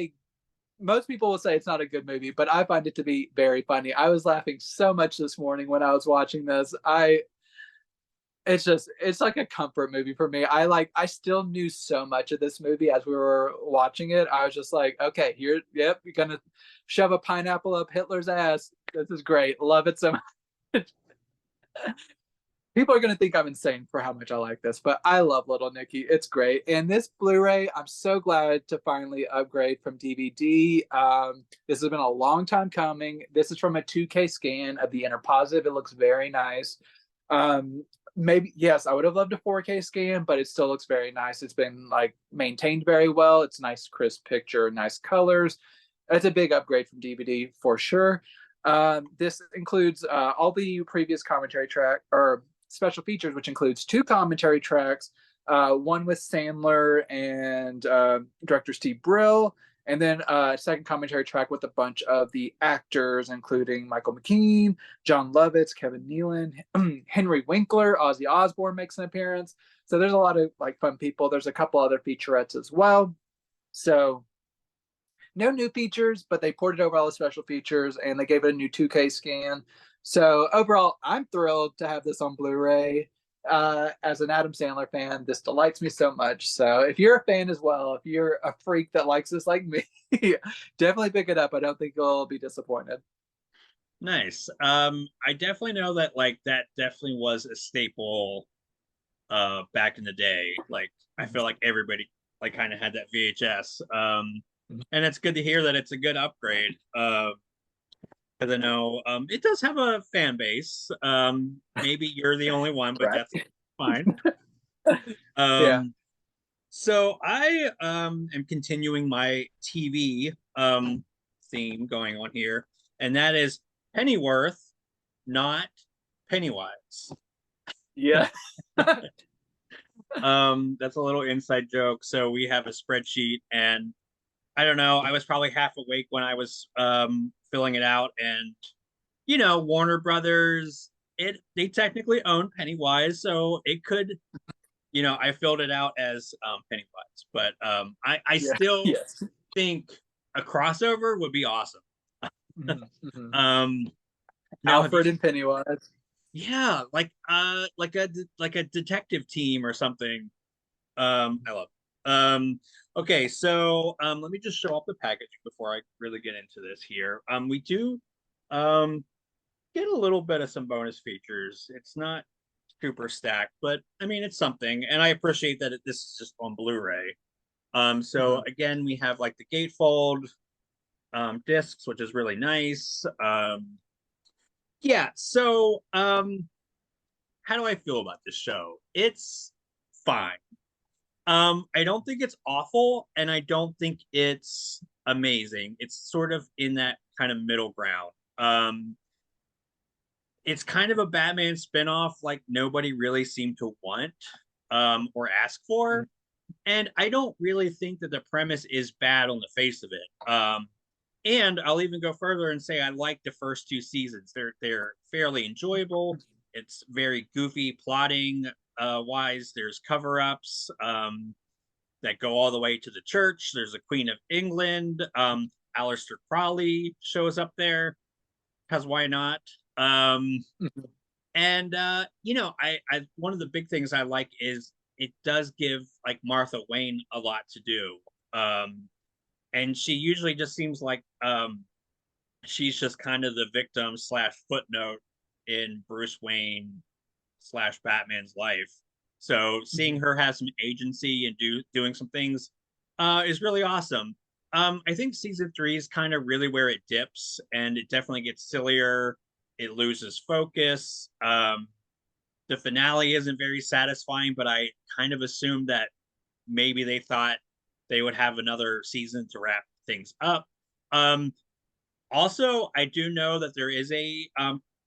most people will say it's not a good movie, but I find it to be very funny. I was laughing so much this morning when I was watching this. It's like a comfort movie for me. I still knew so much of this movie as we were watching it. I was just like, okay, you're gonna shove a pineapple up Hitler's ass. This is great. Love it so much. People are gonna think I'm insane for how much I like this, but I love Little Nicky. It's great. And this Blu-ray, I'm so glad to finally upgrade from DVD. This has been a long time coming. This is from a 2K scan of the inner positive. It looks very nice. Maybe yes, I would have loved a 4K scan, but it still looks very nice. It's been like maintained very well. It's nice, crisp picture, nice colors. It's a big upgrade from DVD for sure. This includes all the previous commentary track or special features, which includes 2 commentary tracks, one with Sandler and director Steve Brill, and then a second commentary track with a bunch of the actors, including Michael McKean, John Lovitz, Kevin Nealon, Henry Winkler, Ozzy Osbourne makes an appearance. So there's a lot of like fun people. There's a couple other featurettes as well. So no new features, but they ported over all the special features and they gave it a new 2K scan. So overall, I'm thrilled to have this on Blu-ray. As an Adam Sandler fan, this delights me so much. So if you're a fan as well, if you're a freak that likes this like me, definitely pick it up. I don't think you'll be disappointed. Nice. I definitely know that like that definitely was a staple back in the day. Like I feel like everybody like kind of had that VHS. And it's good to hear that it's a good upgrade. Because I know it does have a fan base. Maybe you're the only one, but Right. that's fine. Yeah. So I am continuing my TV theme going on here, and that is Pennyworth, not Pennywise. Yeah. That's a little inside joke. So we have a spreadsheet, and I don't know, I was probably half awake when I was filling it out, and you know, Warner Brothers, they technically own Pennywise, so it could, you know, I filled it out as Pennywise, but I Yeah. still Yes. think a crossover would be awesome. Mm-hmm. Um, now have you, Alfred and Pennywise. yeah, like a detective team or something. I love it. Okay, so let me just show off the packaging before I really get into this here. We do um get a little bit of some bonus features. It's not super stacked, but I mean it's something, and I appreciate that this is just on Blu-ray. So again, we have like the gatefold discs, which is really nice. Yeah, so how do I feel about this show? It's fine. I don't think it's awful, and I don't think it's amazing. It's sort of in that kind of middle ground. It's kind of a Batman spinoff like nobody really seemed to want or ask for. And I don't really think that the premise is bad on the face of it. And I'll even go further and say I like the first two seasons. They're fairly enjoyable. It's very goofy plotting wise. There's cover-ups that go all the way to the church. There's a Queen of England. Aleister Crowley shows up there, because why not? And you know, I one of the big things I like is it does give like Martha Wayne a lot to do. And she usually just seems like she's just kind of the victim slash footnote in Bruce Wayne slash Batman's life. So seeing her have some agency and doing some things is really awesome. I think season 3 is kind of really where it dips, and it definitely gets sillier. It loses focus. The finale isn't very satisfying, but I kind of assumed that maybe they thought they would have another season to wrap things up. Also, I do know that there is a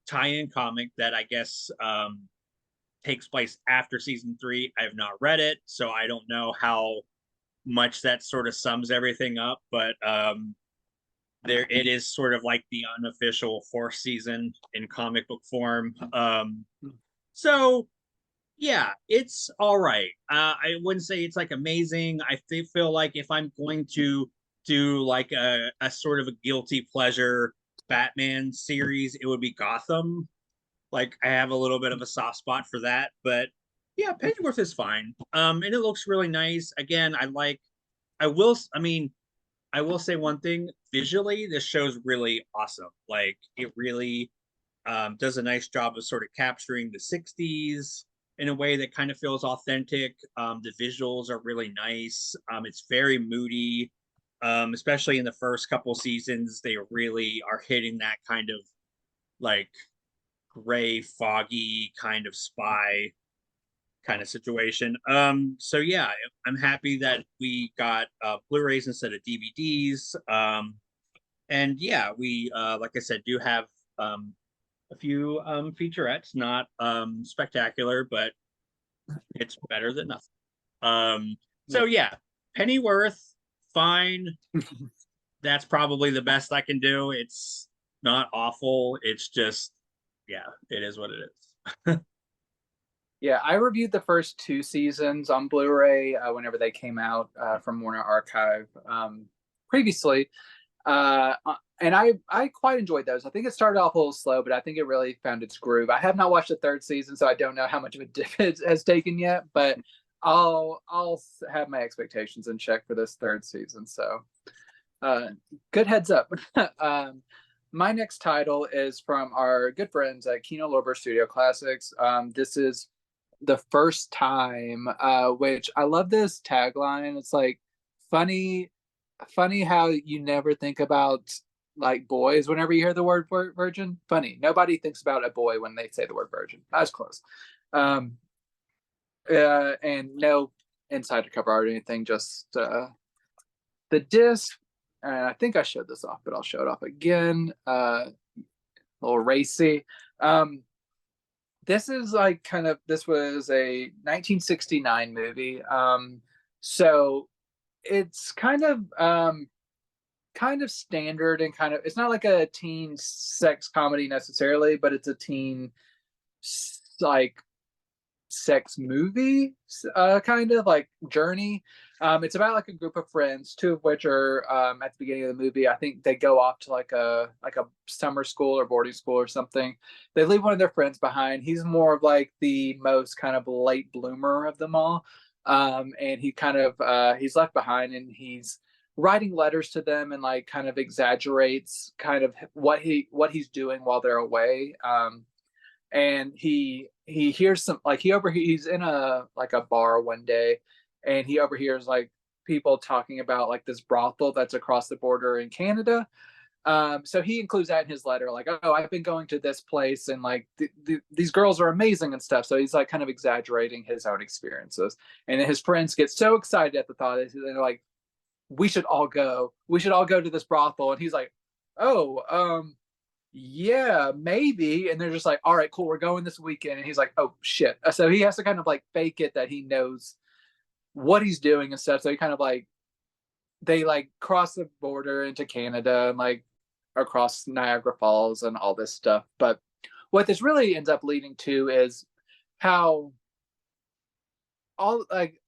tie-in comic that I guess takes place after season 3. I have not read it, so I don't know how much that sort of sums everything up, but there it is sort of like the unofficial fourth season in comic book form. So yeah, it's all right. I wouldn't say it's like amazing. I feel like if I'm going to do like a sort of a guilty pleasure Batman series, it would be Gotham. Like I have a little bit of a soft spot for that, but yeah, Pennyworth is fine. And it looks really nice. Again, I mean, I will say one thing, visually, this show's really awesome. Like it really does a nice job of sort of capturing the 60s in a way that kind of feels authentic. The visuals are really nice. It's very moody, especially in the first couple seasons. They really are hitting that kind of like gray, foggy kind of spy kind of situation. So yeah, I'm happy that we got Blu-rays instead of DVDs. And yeah, we like I said, do have a few featurettes, not spectacular, but it's better than nothing. So yeah, Pennyworth, fine. That's probably the best I can do. It's not awful. It's just, yeah, it is what it is. Yeah, I reviewed the first 2 seasons on Blu-ray whenever they came out from Warner Archive previously, uh, and I quite enjoyed those. I think it started off a little slow, but I think it really found its groove. I have not watched the third season, so I don't know how much of a dip it has taken yet, but I'll have my expectations in check for this third season. So, good heads up. My next title is from our good friends at Kino Lorber Studio Classics. This is the first time, which I love this tagline. It's like funny how you never think about like boys whenever you hear the word virgin. Funny, nobody thinks about a boy when they say the word virgin. That's close. And no inside cover art or anything, just the disc. And I think I showed this off, but I'll show it off again. A little racy. This is like this was a 1969 movie. So it's kind of standard and it's not like a teen sex comedy necessarily, but it's a teen like sex movie kind of like journey. It's about like a group of friends, two of which are at the beginning of the movie. I think they go off to like a summer school or boarding school or something. They leave one of their friends behind. He's more of like the most kind of late bloomer of them all. And he he's left behind, and he's writing letters to them and like kind of exaggerates kind of what he's doing while they're away. And he hears some like he's in a bar one day, and he overhears like people talking about like this brothel that's across the border in Canada. So he includes that in his letter, like, oh, I've been going to this place, and like these girls are amazing and stuff. So he's like kind of exaggerating his own experiences, and his friends get so excited at the thought. They're like, we should all go to this brothel. And he's like, oh, yeah, maybe. And they're just like, all right, cool, we're going this weekend. And he's like, oh shit. So he has to kind of like fake it that he knows what he's doing and stuff. So he kind of like, they like cross the border into Canada and like across Niagara Falls and all this stuff. But what this really ends up leading to is how all like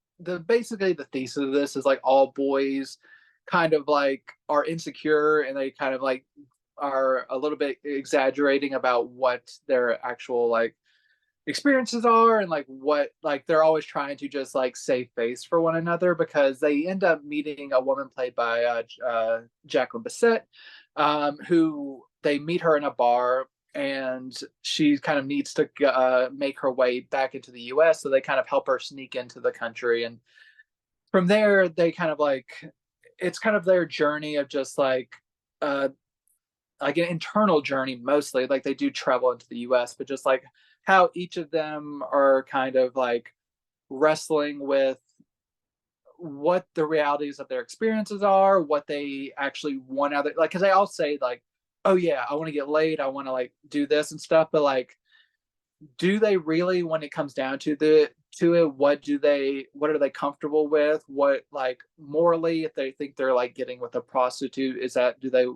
basically the thesis of this is like all boys kind of like are insecure, and they kind of like are a little bit exaggerating about what their actual like experiences are, and like what like they're always trying to just like save face for one another, because they end up meeting a woman played by Jacqueline Bisset, who they meet her in a bar, and she kind of needs to make her way back into the US, so they kind of help her sneak into the country. And from there they kind of like, it's kind of their journey of just like an internal journey mostly. Like they do travel into the US, but just like how each of them are kind of like wrestling with what the realities of their experiences are, what they actually want out of it. Like, because they all say like, oh yeah, I want to get laid, I want to like do this and stuff, but like, do they really, when it comes down to it, what are they comfortable with? What like morally, if they think they're like getting with a prostitute, is that, do they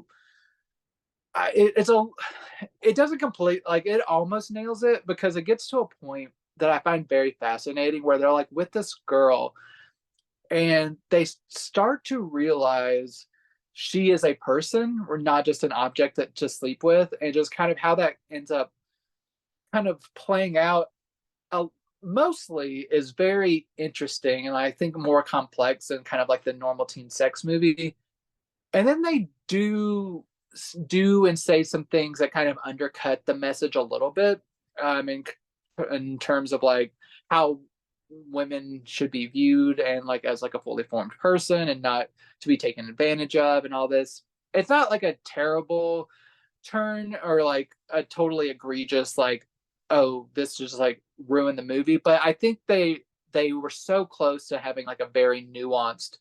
it doesn't complete, like it almost nails it, because it gets to a point that I find very fascinating where they're like with this girl, and they start to realize she is a person or not just an object that to sleep with, and just kind of how that ends up kind of playing out mostly is very interesting, and I think more complex than kind of like the normal teen sex movie. And then they do and say some things that kind of undercut the message a little bit, in terms of like how women should be viewed and like as like a fully formed person and not to be taken advantage of and all this. It's not like a terrible turn or like a totally egregious like, oh, this just like ruined the movie, but I think they were so close to having like a very nuanced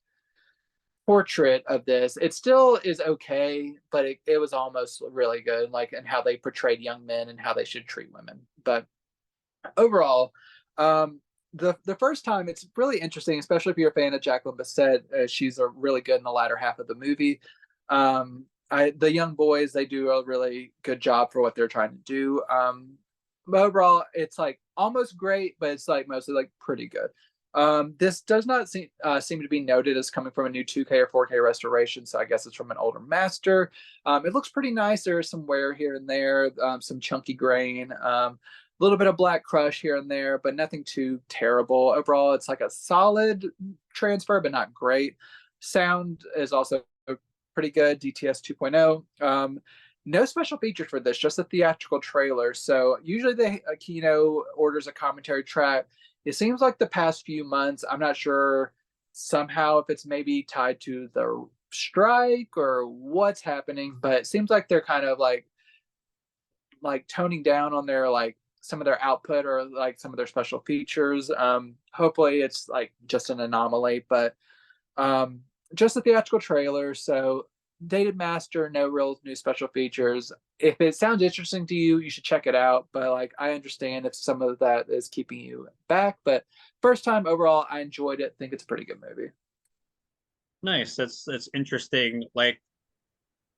portrait of this. It still is okay, but it was almost really good, like in how they portrayed young men and how they should treat women. But overall, the first time it's really interesting, especially if you're a fan of Jacqueline Bisset. She's a really good in the latter half of the movie. The young boys, they do a really good job for what they're trying to do. But overall, it's like almost great, but it's like mostly like pretty good. This does not seem to be noted as coming from a new 2K or 4K restoration, so I guess it's from an older master. It looks pretty nice. There is some wear here and there, some chunky grain, a little bit of black crush here and there, but nothing too terrible. Overall, it's like a solid transfer, but not great. Sound is also pretty good, DTS 2.0. No special features for this, just a theatrical trailer. So usually Kino orders a commentary track. It seems like the past few months, I'm not sure somehow if it's maybe tied to the strike or what's happening, but it seems like they're kind of like toning down on their like some of their output or like some of their special features. Hopefully it's like just an anomaly, but just a theatrical trailer. So dated master, no real new special features. If it sounds interesting to you, you should check it out. But like, I understand if some of that is keeping you back. But first time overall, I enjoyed it. Think it's a pretty good movie. Nice. That's interesting. Like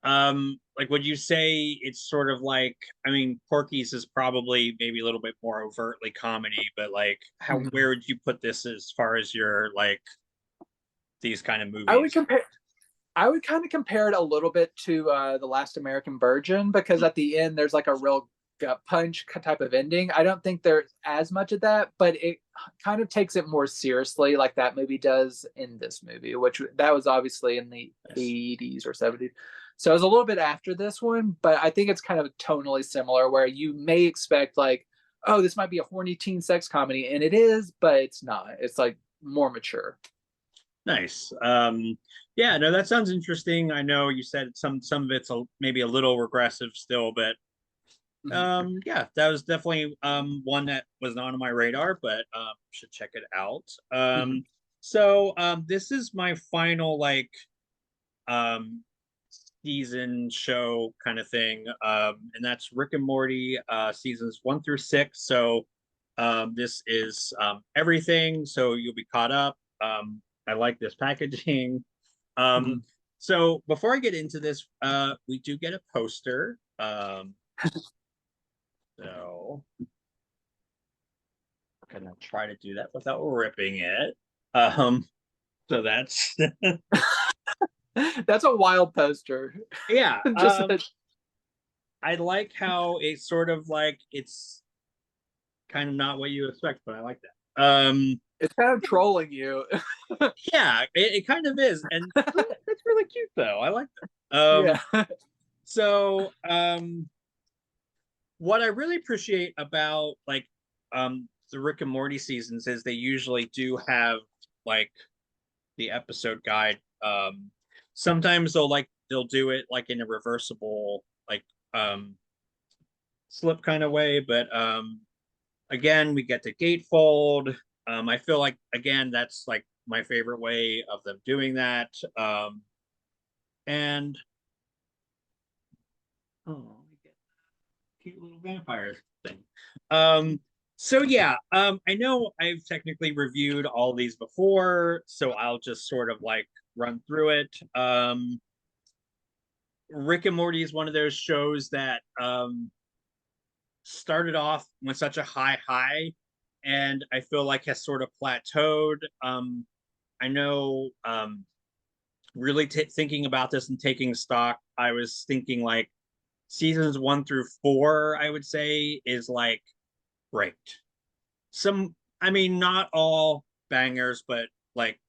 would you say it's sort of like, I mean, Porky's is probably maybe a little bit more overtly comedy, but like where would you put this as far as your like these kind of movies? I would kind of compare it a little bit to The Last American Virgin, because at the end there's like a real gut punch type of ending. I don't think there's as much of that, but it kind of takes it more seriously like that movie does in this movie, which that was obviously in the 80s or 70s. So it was a little bit after this one, but I think it's kind of tonally similar where you may expect like, oh, this might be a horny teen sex comedy, and it is, but it's not. It's like more mature. Nice. Yeah, no, that sounds interesting. I know you said some of it's maybe a little regressive still, but yeah, that was definitely one that was not on my radar, but should check it out. So this is my final like season show kind of thing, and that's Rick and Morty seasons 1 through 6. So this is everything, so you'll be caught up. I like this packaging. So before I get into this, we do get a poster. So I'm gonna try to do that without ripping it. So that's that's a wild poster. yeah. Just I like how it's sort of like it's kind of not what you expect, but I like that. It's kind of trolling you. Yeah, it kind of is, and it's really cute though. I like that. Yeah. So what I really appreciate about like the Rick and Morty seasons is they usually do have like the episode guide. Sometimes they'll do it like in a reversible like slip kind of way, but again we get the gatefold. I feel like again that's like my favorite way of them doing that. And oh, we get cute little vampires thing. So yeah, I know I've technically reviewed all these before, so I'll just sort of like run through it. Rick and Morty is one of those shows that started off with such a high, and I feel like has sort of plateaued. I know really thinking about this and taking stock, I was thinking like seasons 1 through 4, I would say, is like great. Some, I mean, not all bangers, but like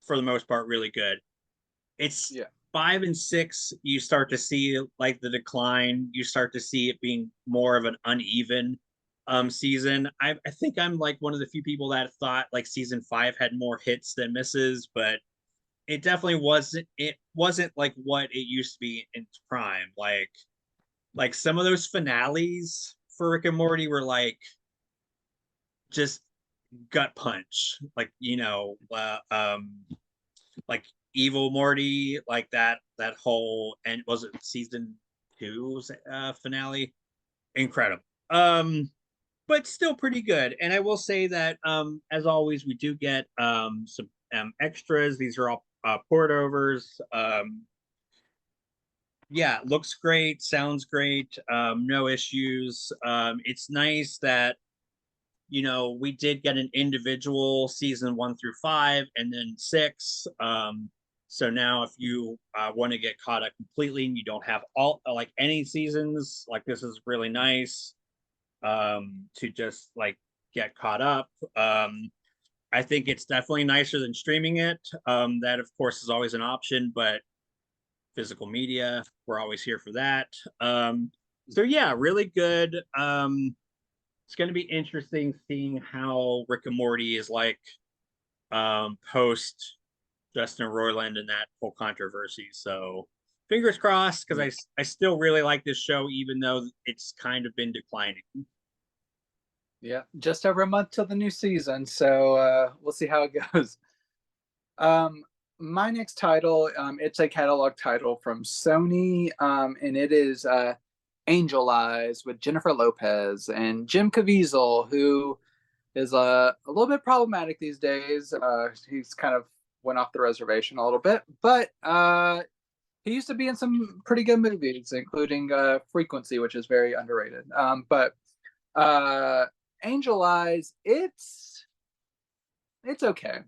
for the most part, really good. It's 5 and 6, you start to see like the decline. You start to see it being more of an uneven season. I think I'm like one of the few people that thought like season 5 had more hits than misses, but it definitely wasn't. It wasn't like what it used to be in its prime. Like some of those finales for Rick and Morty were like just gut punch, like like Evil Morty, like that whole, and was it season 2's finale? Incredible. but still pretty good. And I will say that, as always, we do get some extras. These are all port overs. Yeah, looks great, sounds great, no issues. It's nice that, we did get an individual season 1 through 5 and then 6. So now if you want to get caught up completely and you don't have all like any seasons, like this is really nice to just like get caught up. I think it's definitely nicer than streaming it. That of course is always an option, but physical media, we're always here for that. So yeah, really good. It's going to be interesting seeing how Rick and Morty is like post Justin Roiland and that whole controversy. So fingers crossed, because I still really like this show, even though it's kind of been declining. Yeah, just over a month till the new season, so we'll see how it goes. My next title, it's a catalog title from Sony, and it is Angel Eyes with Jennifer Lopez and Jim Caviezel, who is a little bit problematic these days. He's kind of went off the reservation a little bit, but he used to be in some pretty good movies, including Frequency, which is very underrated. But Angel Eyes, it's okay.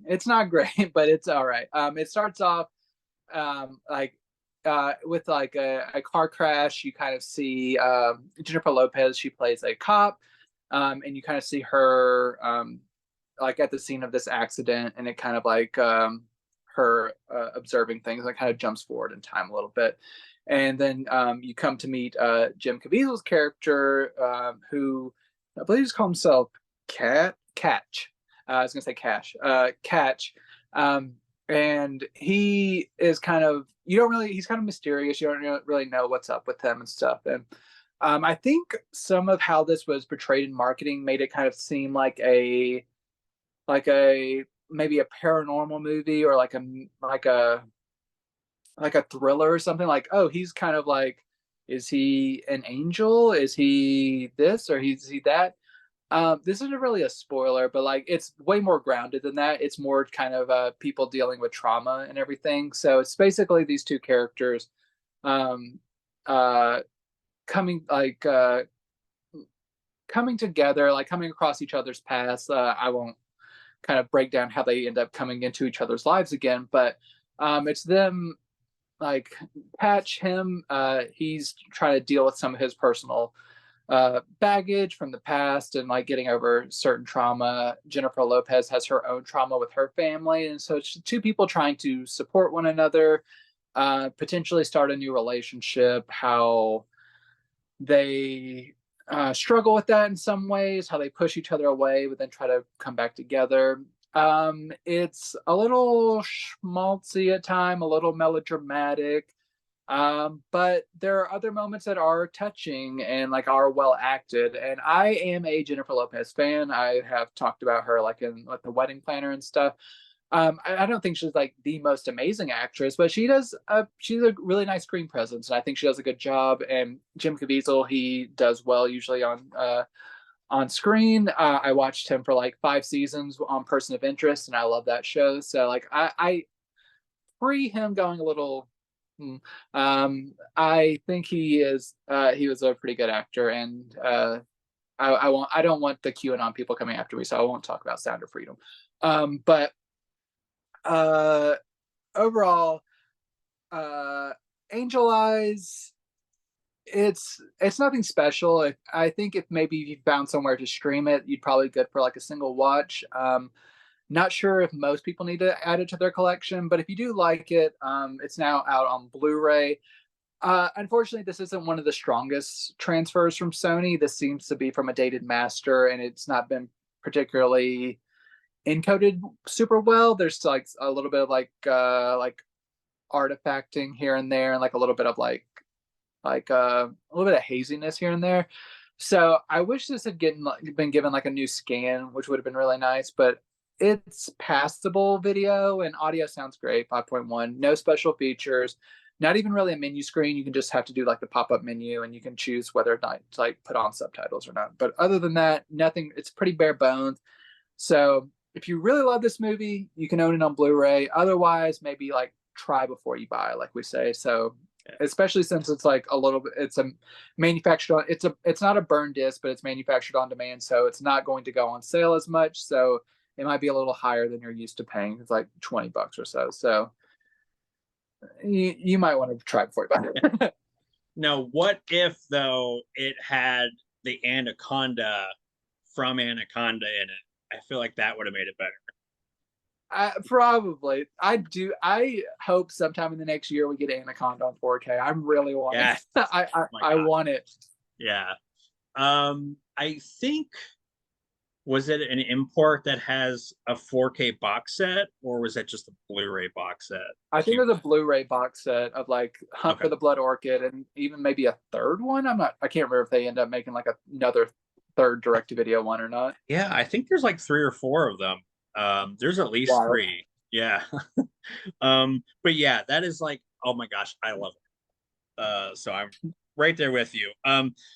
It's not great, but it's all right. It starts off with like a car crash. You kind of see Jennifer Lopez. She plays a cop, and you kind of see her like at the scene of this accident, and it kind of like her observing things. Like kind of jumps forward in time a little bit, and then you come to meet Jim Caviezel's character, who I believe he's called himself Catch. I was gonna say Catch. And he is kind of, he's kind of mysterious. You don't really know what's up with him and stuff. And I think some of how this was portrayed in marketing made it kind of seem like a maybe a paranormal movie, or like a thriller or something. Like, oh, he's kind of like, is he an angel? Is he this or is he that? This isn't really a spoiler, but like it's way more grounded than that. It's more kind of people dealing with trauma and everything. So it's basically these two characters um, coming coming together, like coming across each other's paths. I won't kind of break down how they end up coming into each other's lives again, but it's them like him. He's trying to deal with some of his personal baggage from the past and like getting over certain trauma. Jennifer Lopez has her own trauma with her family, and so it's two people trying to support one another, potentially start a new relationship. How they struggle with that in some ways, how they push each other away, but then try to come back together. It's a little schmaltzy at time, a little melodramatic. But there are other moments that are touching and like are well acted. And I am a Jennifer Lopez fan. I have talked about her like in like The Wedding Planner and stuff. I don't think she's like the most amazing actress, but she's a really nice screen presence, and I think she does a good job. And Jim Caviezel, he does well usually on screen. I watched him for like 5 seasons on Person of Interest, and I love that show. So like I free him going a little. I think he was a pretty good actor, and I don't want the QAnon people coming after me, so I won't talk about Sound of Freedom. But overall, Angel Eyes, it's nothing special. I think if maybe you found somewhere to stream it, you'd probably good for like a single watch. Not sure if most people need to add it to their collection, but if you do like it, it's now out on Blu-ray. Unfortunately, this isn't one of the strongest transfers from Sony. This seems to be from a dated master, and it's not been particularly encoded super well. There's like a little bit of like artifacting here and there, and like a little bit of like a little bit of haziness here and there. So I wish this had been given like a new scan, which would have been really nice, but it's passable video and audio sounds great. 5.1, no special features, not even really a menu screen. You can just have to do like the pop-up menu, and you can choose whether or not to like put on subtitles or not. But other than that, nothing. It's pretty bare bones. So if you really love this movie, you can own it on Blu-ray. Otherwise, maybe like try before you buy, like we say. So especially since it's like a little bit, it's a manufactured on, it's not a burn disc, but it's manufactured on demand, so it's not going to go on sale as much. So it might be a little higher than you're used to paying. It's like $20 or so. So you might want to try before you buy it. Now, what if though it had the anaconda from Anaconda in it? I feel like that would have made it better. Probably. I hope sometime in the next year we get Anaconda on 4K. I'm really wanting. Yes. I want it. Yeah. I think, was it an import that has a 4K box set, or was that just a Blu-ray box set? I think there's a Blu-ray box set of like Hunt for the Blood Orchid, and even maybe a third one. I can't remember if they end up making like another third direct-to-video one or not. Yeah, I think there's like 3 or 4 of them. There's at least 3. Yeah. But yeah, that is like, oh my gosh, I love it. So I'm right there with you.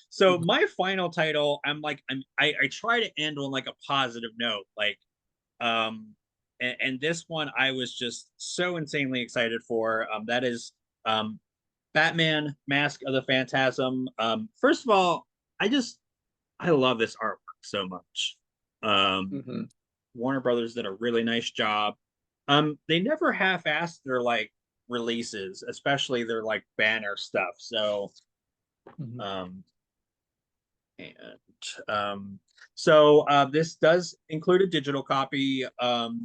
So my final title, I try to end on like a positive note, like, and this one I was just so insanely excited for. That is Batman: Mask of the Phantasm. First of all, I love this artwork so much. Warner Brothers did a really nice job. They never half-assed their like releases, especially their like banner stuff. So, this does include a digital copy.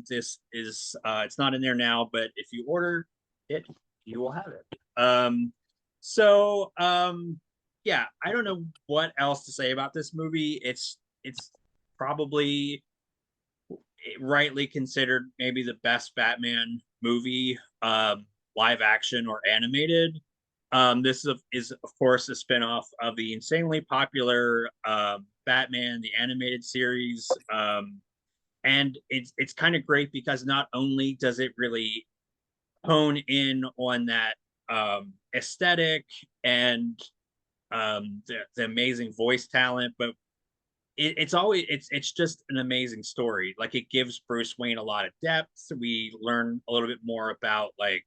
This is it's not in there now, but if you order it, you will have it. Yeah, I don't know what else to say about this movie. It's probably rightly considered maybe the best Batman movie, live action or animated. This is of course a spinoff of the insanely popular Batman the animated series, and it's kind of great because not only does it really hone in on that aesthetic and the amazing voice talent, but it's just an amazing story. Like, it gives Bruce Wayne a lot of depth. We learn a little bit more about like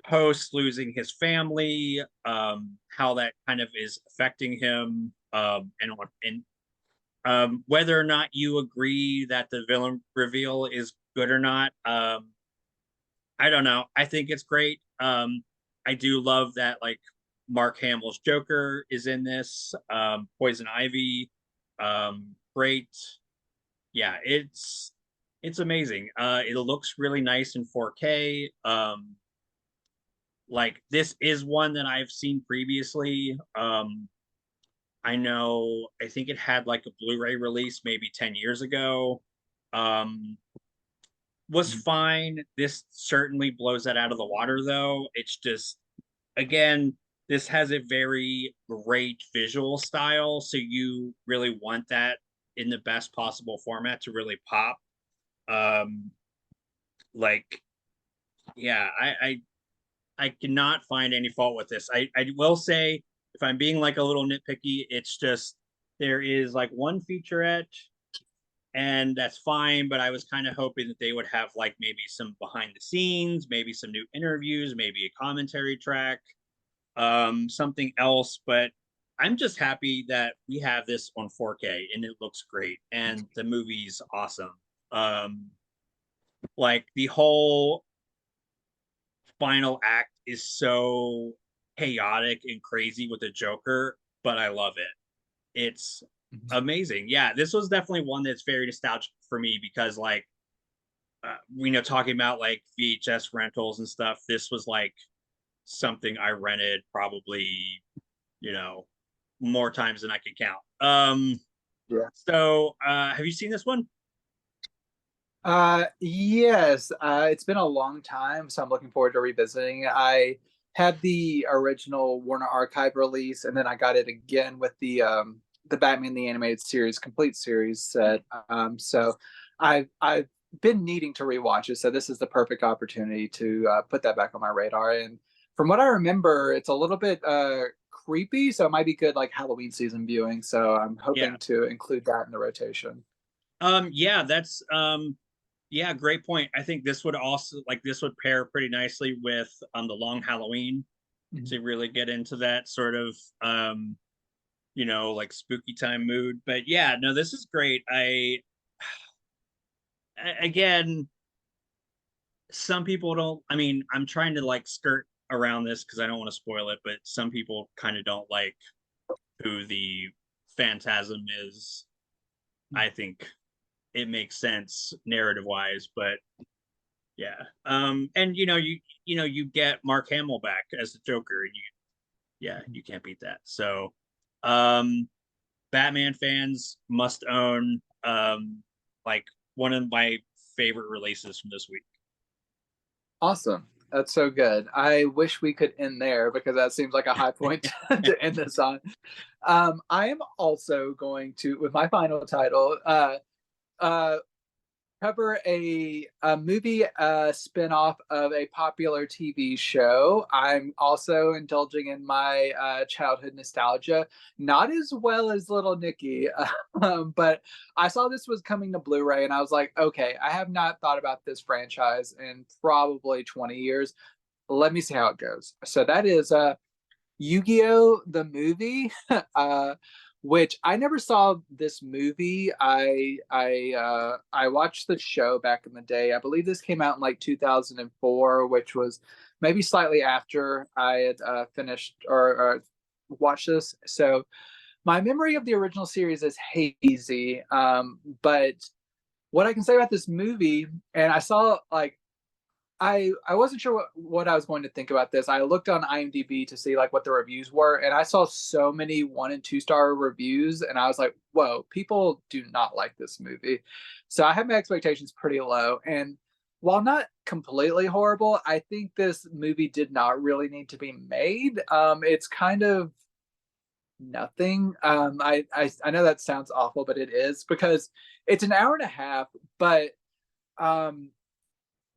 post losing his family, how that kind of is affecting him, and whether or not you agree that the villain reveal is good or not. I don't know. I think it's great. I do love that like Mark Hamill's Joker is in this. Poison Ivy, great. Yeah, it's amazing. It looks really nice in 4K. Like, this is one that I've seen previously. I know, I think it had like a Blu-ray release maybe 10 years ago. Was fine. This certainly blows that out of the water though. It's just, again, this has a very great visual style, so you really want that in the best possible format to really pop. Like, yeah, I cannot find any fault with this. I will say, if I'm being like a little nitpicky, it's just there is like one featurette, and that's fine, but I was kind of hoping that they would have like maybe some behind the scenes, maybe some new interviews, maybe a commentary track, something else. But I'm just happy that we have this on 4K and it looks great and the movie's awesome. Like, the whole final act is so chaotic and crazy with the Joker, but I love it. It's amazing. Yeah, this was definitely one that's very nostalgic for me because, like, we know, talking about like VHS rentals and stuff, this was like something I rented probably, more times than I can count. Yeah. So, have you seen this one? Yes. It's been a long time, so I'm looking forward to revisiting. I had the original Warner Archive release, and then I got it again with the Batman the Animated Series complete series set. So I've been needing to rewatch it, so this is the perfect opportunity to put that back on my radar. And from what I remember, it's a little bit creepy, so it might be good like Halloween season viewing. So I'm Yeah. hoping to include that in the rotation. Yeah, that's yeah, great point. I think this would also like this would pair pretty nicely with the Long Halloween Mhm. to really get into that sort of like spooky time mood. But yeah, no, this is great. Again, some people don't, I mean, I'm trying to like skirt around this because I don't want to spoil it, but some people kind of don't like who the Phantasm is. I think it makes sense narrative wise, but yeah. And you get Mark Hamill back as the Joker, and you can't beat that. So um Batman fans must own like one of my favorite releases from this week. Awesome. That's so good. I wish we could end there because that seems like a high point to end this on. I am also going to, with my final title, uh, cover a movie spin-off of a popular TV show. I'm also indulging in my childhood nostalgia, not as well as Little Nicky, but I saw this was coming to Blu-ray and I was like, okay, I have not thought about this franchise in probably 20 years. Let me see how it goes. So that is Yu-Gi-Oh! The movie, which I never saw this movie. I watched the show back in the day. I believe this came out in like 2004, which was maybe slightly after I had finished or watched this. So my memory of the original series is hazy. But what I can say about this movie, and I saw like I wasn't sure what I was going to think about this. I looked on IMDb to see like what the reviews were, and I saw so many 1 and 2 star reviews, and I was like, "Whoa, people do not like this movie." So I had my expectations pretty low, and while not completely horrible, I think this movie did not really need to be made. It's kind of nothing. I know that sounds awful, but it is because it's an hour and a half, but um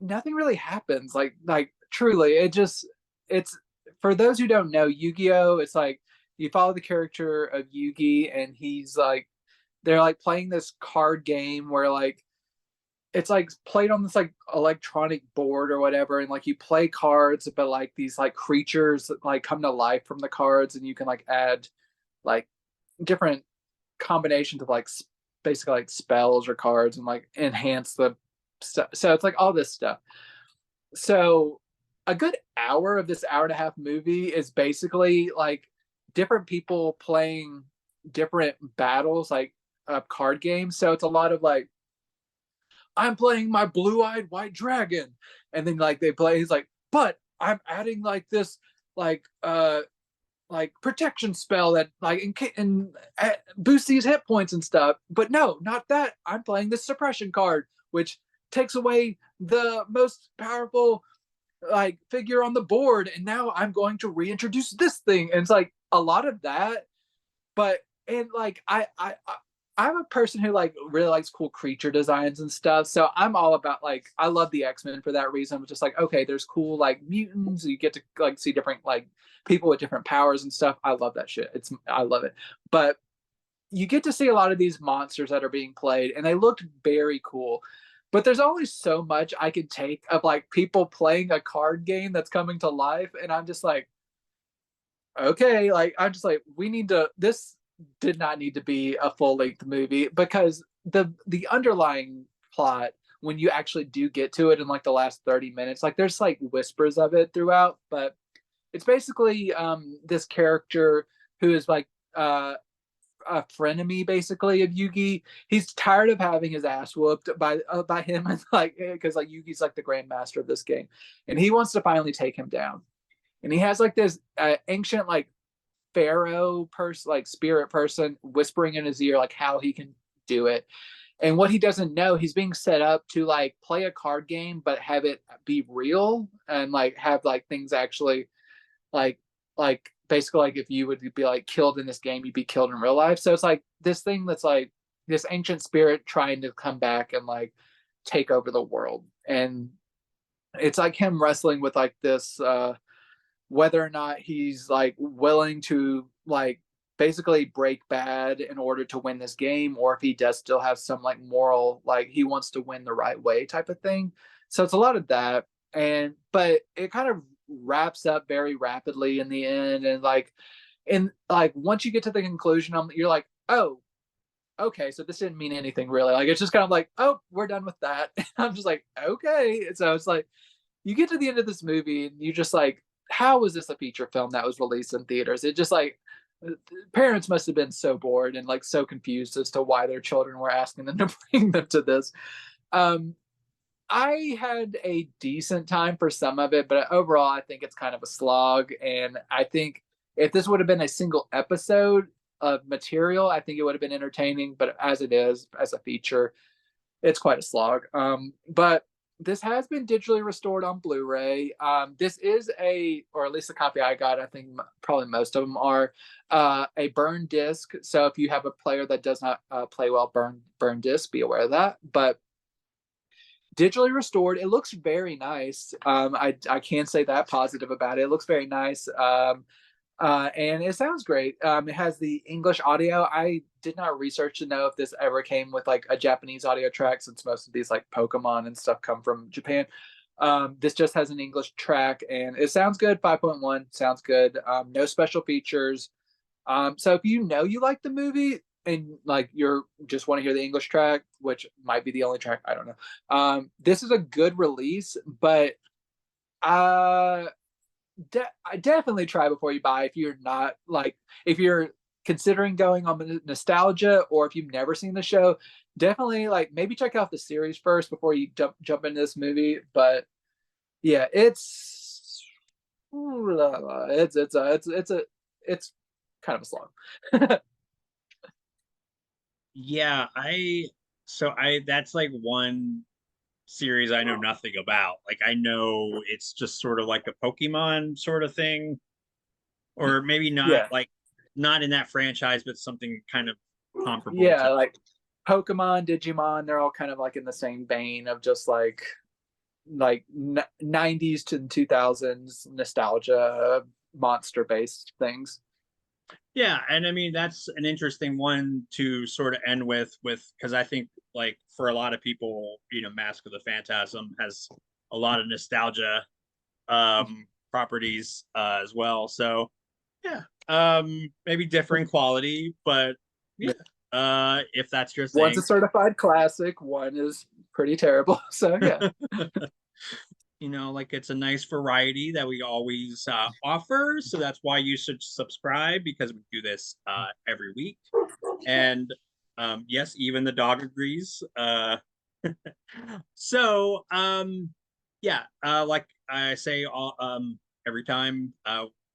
nothing really happens. Like truly, it's for those who don't know, Yu-Gi-Oh! It's like you follow the character of Yugi, and he's like they're like playing this card game where like it's like played on this like electronic board or whatever, and like you play cards, but like these like creatures like come to life from the cards, and you can like add like different combinations of like basically like spells or cards and like enhance the stuff. So it's like all this stuff. So a good hour of this hour and a half movie is basically like different people playing different battles, like card games. So it's a lot of like, I'm playing my blue-eyed white dragon, and then like they play. He's like, but I'm adding like this like protection spell that like and boosts these hit points and stuff. But no, not that. I'm playing this suppression card, which takes away the most powerful like figure on the board, and now I'm going to reintroduce this thing. And it's like a lot of that, but and like I'm a person who like really likes cool creature designs and stuff. So I'm all about like I love the X-Men for that reason. I'm just like, okay, there's cool like mutants. You get to like see different like people with different powers and stuff. I love that shit. I love it. But you get to see a lot of these monsters that are being played, and they looked very cool. But there's only so much I could take of like people playing a card game that's coming to life, and I'm just like, okay, like I'm just like, we need to. This did not need to be a full length movie because the underlying plot, when you actually do get to it in like the last 30 minutes, like there's like whispers of it throughout, but it's basically this character who is like a frenemy basically of Yugi. He's tired of having his ass whooped by him, and like because like Yugi's like the grandmaster of this game, and he wants to finally take him down. And he has like this ancient like pharaoh person, like spirit person, whispering in his ear like how he can do it. And what he doesn't know, he's being set up to like play a card game, but have it be real and like have like things actually like basically like if you would be like killed in this game, you'd be killed in real life. So it's like this thing that's like this ancient spirit trying to come back and like take over the world. And it's like him wrestling with like this whether or not he's like willing to like basically break bad in order to win this game, or if he does still have some like moral, like he wants to win the right way type of thing. So it's a lot of that. And but it kind of wraps up very rapidly in the end. And like once you get to the conclusion, you're like, oh, okay, so this didn't mean anything really. Like it's just kind of like, oh, we're done with that. I'm just like, okay. So it's like you get to the end of this movie and you just like, how was this a feature film that was released in theaters? It just like parents must have been so bored and like so confused as to why their children were asking them to bring them to this. Um, I had a decent time for some of it, but overall, I think it's kind of a slog. And I think if this would have been a single episode of material, I think it would have been entertaining. But as it is, as a feature, it's quite a slog. But this has been digitally restored on Blu-ray. This is or at least the copy I got, I think probably most of them are a burn disc. So if you have a player that does not play well burn disc, be aware of that. But digitally restored, it looks very nice. I can say that positive about it. It looks very nice. And it sounds great. It has the English audio. I did not research to know if this ever came with like a Japanese audio track, since most of these like Pokemon and stuff come from Japan. This just has an English track, and it sounds good. 5.1 sounds good. No special features. So if you know you like the movie and like you're just want to hear the English track, which might be the only track, I don't know. This is a good release, but I definitely try before you buy if you're not like if you're considering going on nostalgia, or if you've never seen the show, definitely like maybe check out the series first before you jump into this movie. But yeah, it's kind of a slog. Yeah, I that's like one series I know nothing about. Like I know it's just sort of like a Pokemon sort of thing, or maybe not Yeah, like not in that franchise, but something kind of comparable to. yeah, like Pokemon, Digimon, they're all kind of like in the same vein of just like 90s to 2000s nostalgia monster based things. Yeah, and I mean that's an interesting one to sort of end with because I think like for a lot of people, Mask of the Phantasm has a lot of nostalgia properties as well. So yeah, maybe different quality, but yeah, if that's your One's a thing. certified classic, one is pretty terrible. So yeah. Like it's a nice variety that we always offer. So that's why you should subscribe, because we do this every week. And yes, even the dog agrees. So yeah, like I say all every time,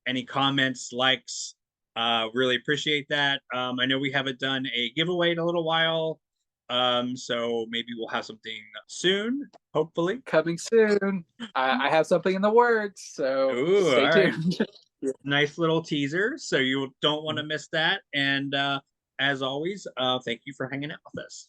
any comments, likes, really appreciate that. I know we haven't done a giveaway in a little while. So maybe we'll have something soon, hopefully. Coming soon. I have something in the works, so Ooh, stay all right. tuned. Nice little teaser. So you don't want to miss that. And as always, thank you for hanging out with us.